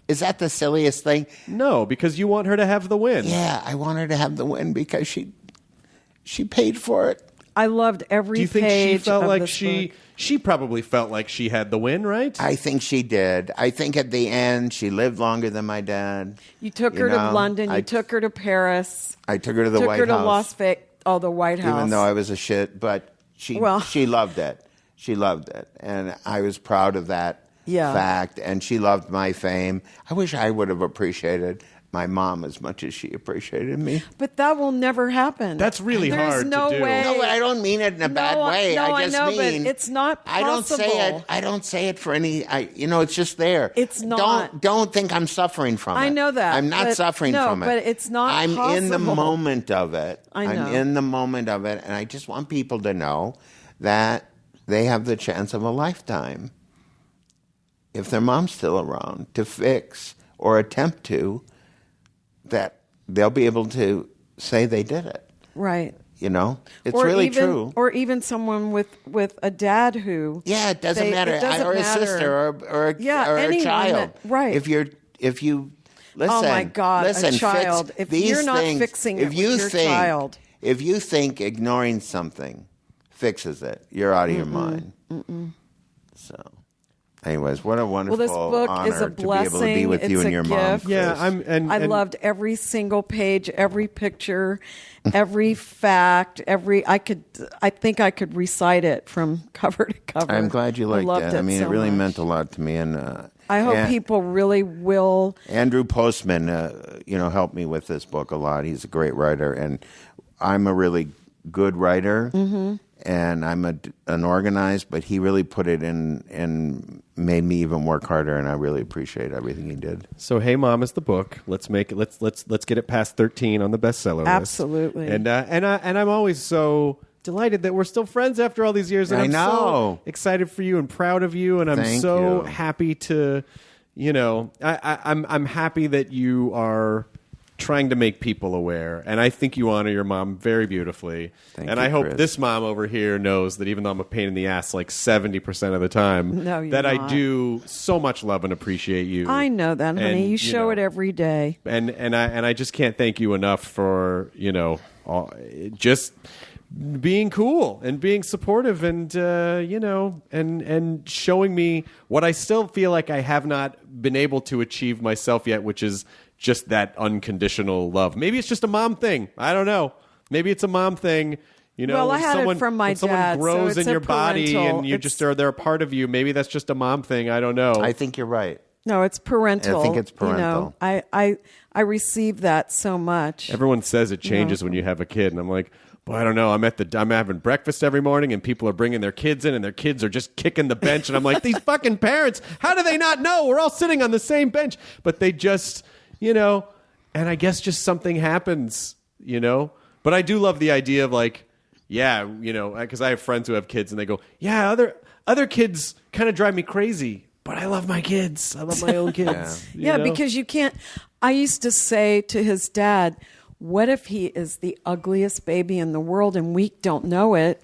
is that the silliest thing? No, because you want her to have the win. Yeah, I want her to have the win because she paid for it. I loved every Do you think page she felt of like this book. she probably felt like she had the win, right? I think she did. I think at the end she lived longer than my dad. You took her to London. You I took her to Paris. I took her to the took White her to House. Las Vegas. Oh, the White House. Even though I was a shit, but she loved it. She loved it, and I was proud of that fact. And she loved my fame. I wish I would have appreciated my mom as much as she appreciated me. But that will never happen. That's really hard to no do. way. No, I don't mean it in a bad way. No, I just know, mean but it's not possible. I don't say it for any. It's just there. It's not. Don't think I'm suffering from it. I know that. I'm not suffering from it. But it's not. I'm in the possible. moment of it. I know. I'm in the moment of it, and I just want people to know that they have the chance of a lifetime, if their mom's still around, to fix or attempt to. That they'll be able to say they did it. Right. It's or really even, true. Or even someone with a dad who. Yeah, it doesn't matter. It doesn't or a matter. sister or a anyone child. right. If you listen. Oh my God, listen, a child. Fix if these you're not things, fixing it with your child. If you think ignoring something fixes it, you're out of your mind. So. Anyways, what a wonderful this book honor is a to be able to be blessing. with you It's and a your mom. gift. Chris. Yeah, I loved every single page, every picture, every fact, I think I could recite it from cover to cover. I'm glad you liked loved it. I mean, so it really much. meant a lot to me, and I hope people really will. Andrew Postman, helped me with this book a lot. He's a great writer, and I'm a really good writer, and I'm an organized. But he really put it in and made me even work harder, and I really appreciate everything he did. So, Hey Mom is the book. Let's make it. Let's get it past 13 on the bestseller list. Absolutely. And I'm always so delighted that we're still friends after all these years. And I I'm know. so excited for you and proud of you. And I'm Thank so you. happy to, I'm happy that you are trying to make people aware. And I think you honor your mom very beautifully. Thank and you, I hope Chris. this mom over here knows that even though I'm a pain in the ass like 70% of the time, No, you're that not. I do so much love and appreciate you. I know that, honey. And, You show it every day. And I just can't thank you enough for just being cool and being supportive and and showing me what I still feel like I have not been able to achieve myself yet, which is just that unconditional love. Maybe it's just a mom thing. I don't know. Maybe it's a mom thing. Well, I had it from my when someone dad, so grows it's in a your body parental- and you just they're a part of you. Maybe that's just a mom thing. I don't know. I think you're right. No, it's parental. I think it's parental. I receive that so much. Everyone says it changes when you have a kid, and I'm like, well, I don't know. I'm having breakfast every morning, and people are bringing their kids in, and their kids are just kicking the bench, and I'm like, these fucking parents, how do they not know? We're all sitting on the same bench, but they just, and I guess just something happens, But I do love the idea of like, yeah, because I have friends who have kids, and they go, yeah, other kids kind of drive me crazy, but I love my kids. I love my own kids. Yeah, because you can't. I used to say to his dad, what if he is the ugliest baby in the world and we don't know it?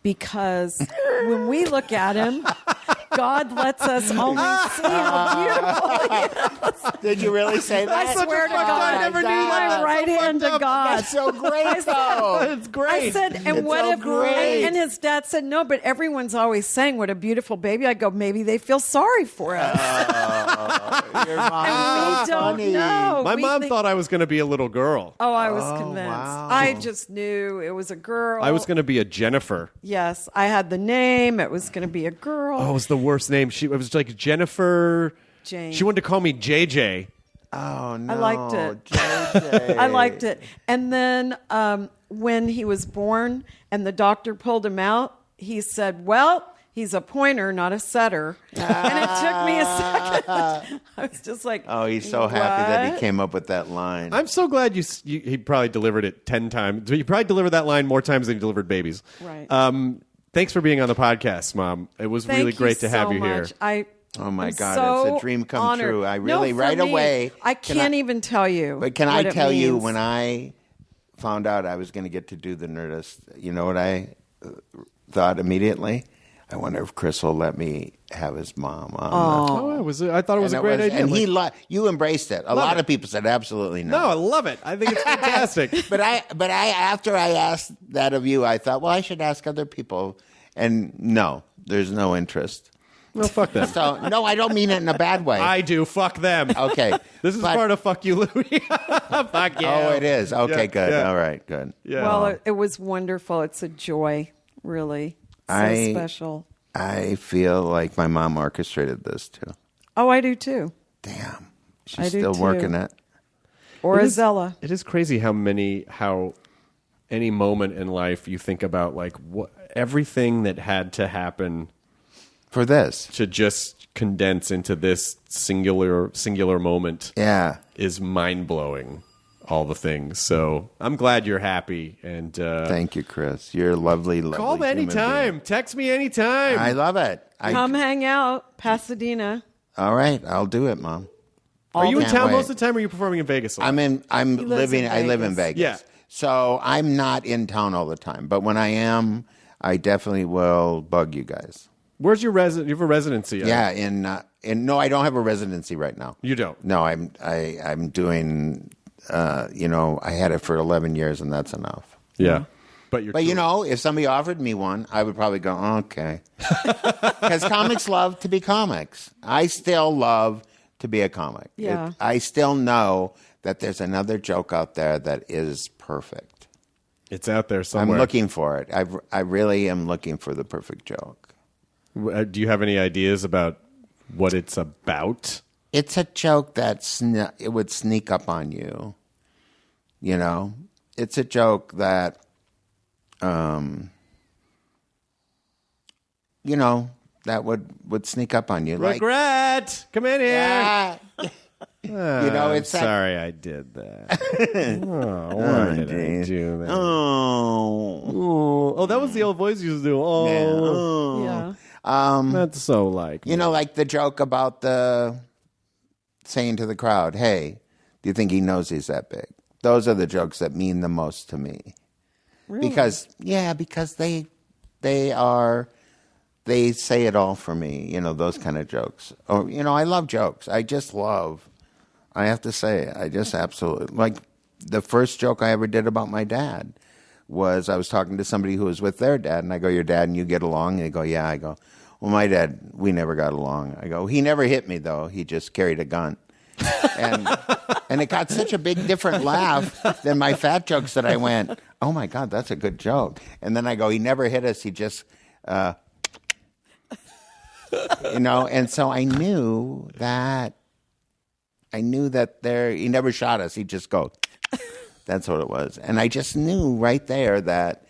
Because when we look at him, God lets us only see how beautiful he is. Did you really say that? I swear to God, I never knew that. my right hand to God. That's so great, though. It's great. I said, and It's what so if? great. And his dad said, no, but everyone's always saying, "What a beautiful baby." I go, maybe they feel sorry for us. Your mom's And we so don't funny. know. My We mom think- thought I was going to be a little girl. Oh, I was convinced. wow. I just knew it was a girl. I was going to be a Jennifer. Yes, I had the name. It was going to be a girl. Oh, it was the worst name. It was like Jennifer. Jane. She wanted to call me JJ. Oh, no. I liked it. JJ. I liked it. And then when he was born and the doctor pulled him out, he said, well, he's a pointer, not a setter. And it took me a second. I was just like, Oh, he's so happy that he "What?" came up with that line. I'm so glad he probably delivered it 10 times. He probably delivered that line more times than he delivered babies. Right. Thanks for being on the podcast, Mom. It was Thank really you great to have so you here. much. Oh, my I'm God, so it's a dream come honored. true. I No, really, for right me, away. I can't even tell you. But can I what it tell you, means. when I found out I was going to get to do the Nerdist, you know what I thought immediately? I wonder if Chris will let me have his mom on. I thought it was a great idea. And you embraced it. A lot of people said absolutely no. No, I love it. I think it's fantastic. But after I asked that of you, I thought, well, I should ask other people. And no, there's no interest. Well, fuck them. So, no, I don't mean it in a bad way. I do. Fuck them. Okay. This is part of Fuck You, Louie. Fuck you. Oh, it is. Okay, Yeah, good. yeah. All right, good. Yeah. Well, it was wonderful. It's a joy, really. So special. I feel like my mom orchestrated this, too. Oh, I do, too. Damn. She's I do, still too. working it. Or Azella. It is crazy how any moment in life you think about, like, everything that had to happen For this. to just condense into this singular moment is mind-blowing, all the things. So I'm glad you're happy. And Thank you, Chris. You're a lovely call me human anytime. being. Text me anytime. I love it. Come hang out, Pasadena. All right, I'll do it, Mom. Are you in Can't town wait. most of the time, or are you performing in Vegas? I live in Vegas. Yeah. So I'm not in town all the time, but when I am, I definitely will bug you guys. Where's your resident? You have a residency. Yeah, no, I don't have a residency right now. You don't? No, I'm doing. I had it for 11 years, and that's enough. Yeah. But if somebody offered me one, I would probably go, okay. Because comics love to be comics. I still love to be a comic. Yeah. I still know that there's another joke out there that is perfect. it's out there somewhere. I'm looking for it. I really am looking for the perfect joke. Do you have any ideas about what it's about? It's a joke that it would sneak up on you. You know? It's a joke that, that would sneak up on you. Regret! Come in here! It's that. Sorry I did that. Why did I do that? Oh, that was the old voice you used to do. Oh. Yeah. That's so like. Like the joke about the saying to the crowd, hey, do you think he knows he's that big? Those are the jokes that mean the most to me. Really? Because they say it all for me, those kind of jokes. Or, I love jokes. I have to say, I just absolutely, like the first joke I ever did about my dad was I was talking to somebody who was with their dad, and I go, your dad and you get along? And they go, yeah. I go, well, my dad, we never got along. I go, he never hit me, though. He just carried a gun. And it got such a big different laugh than my fat jokes that I went, oh, my God, that's a good joke. And then I go, he never hit us. He just, and so I knew that he never shot us. He'd just go, that's what it was. And I just knew right there that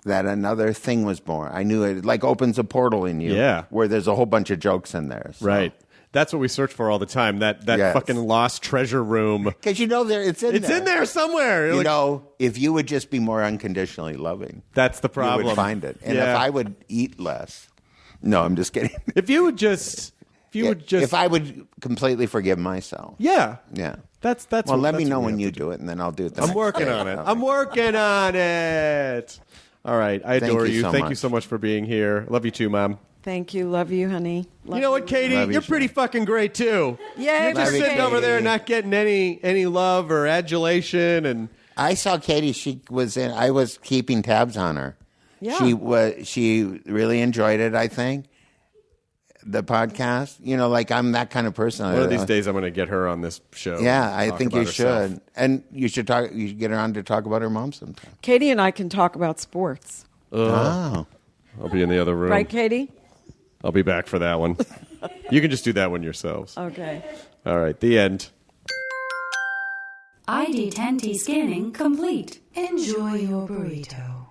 another thing was born. I knew it like opens a portal in you where there's a whole bunch of jokes in there. So. Right. That's what we search for all the time. That fucking lost treasure room. Because it's in there. It's in there somewhere. If you would just be more unconditionally loving. That's the problem. You would find it. And if I would eat less. No, I'm just kidding. If I would completely forgive myself. Yeah. Yeah. That's well, let me know when you do it, and then I'll do it. I'm working on it. I'm working on it. All right. I adore you. Thank you so much for being here. Love you too, Mom. Thank you. Love you, honey. You know what, Katie? You're pretty fucking great too. Yeah, you're just sitting over there not getting any love or adulation. And I saw Katie. She was in. I was keeping tabs on her. Yeah. She really enjoyed it. I think the podcast. Like I'm that kind of person. One of these days, I'm going to get her on this show. Yeah, I think you should. And you should talk. You should get her on to talk about her mom sometime. Katie and I can talk about sports. Oh. I'll be in the other room. Right, Katie? I'll be back for that one. You can just do that one yourselves. Okay. All right, the end. ID10T scanning complete. Enjoy your burrito.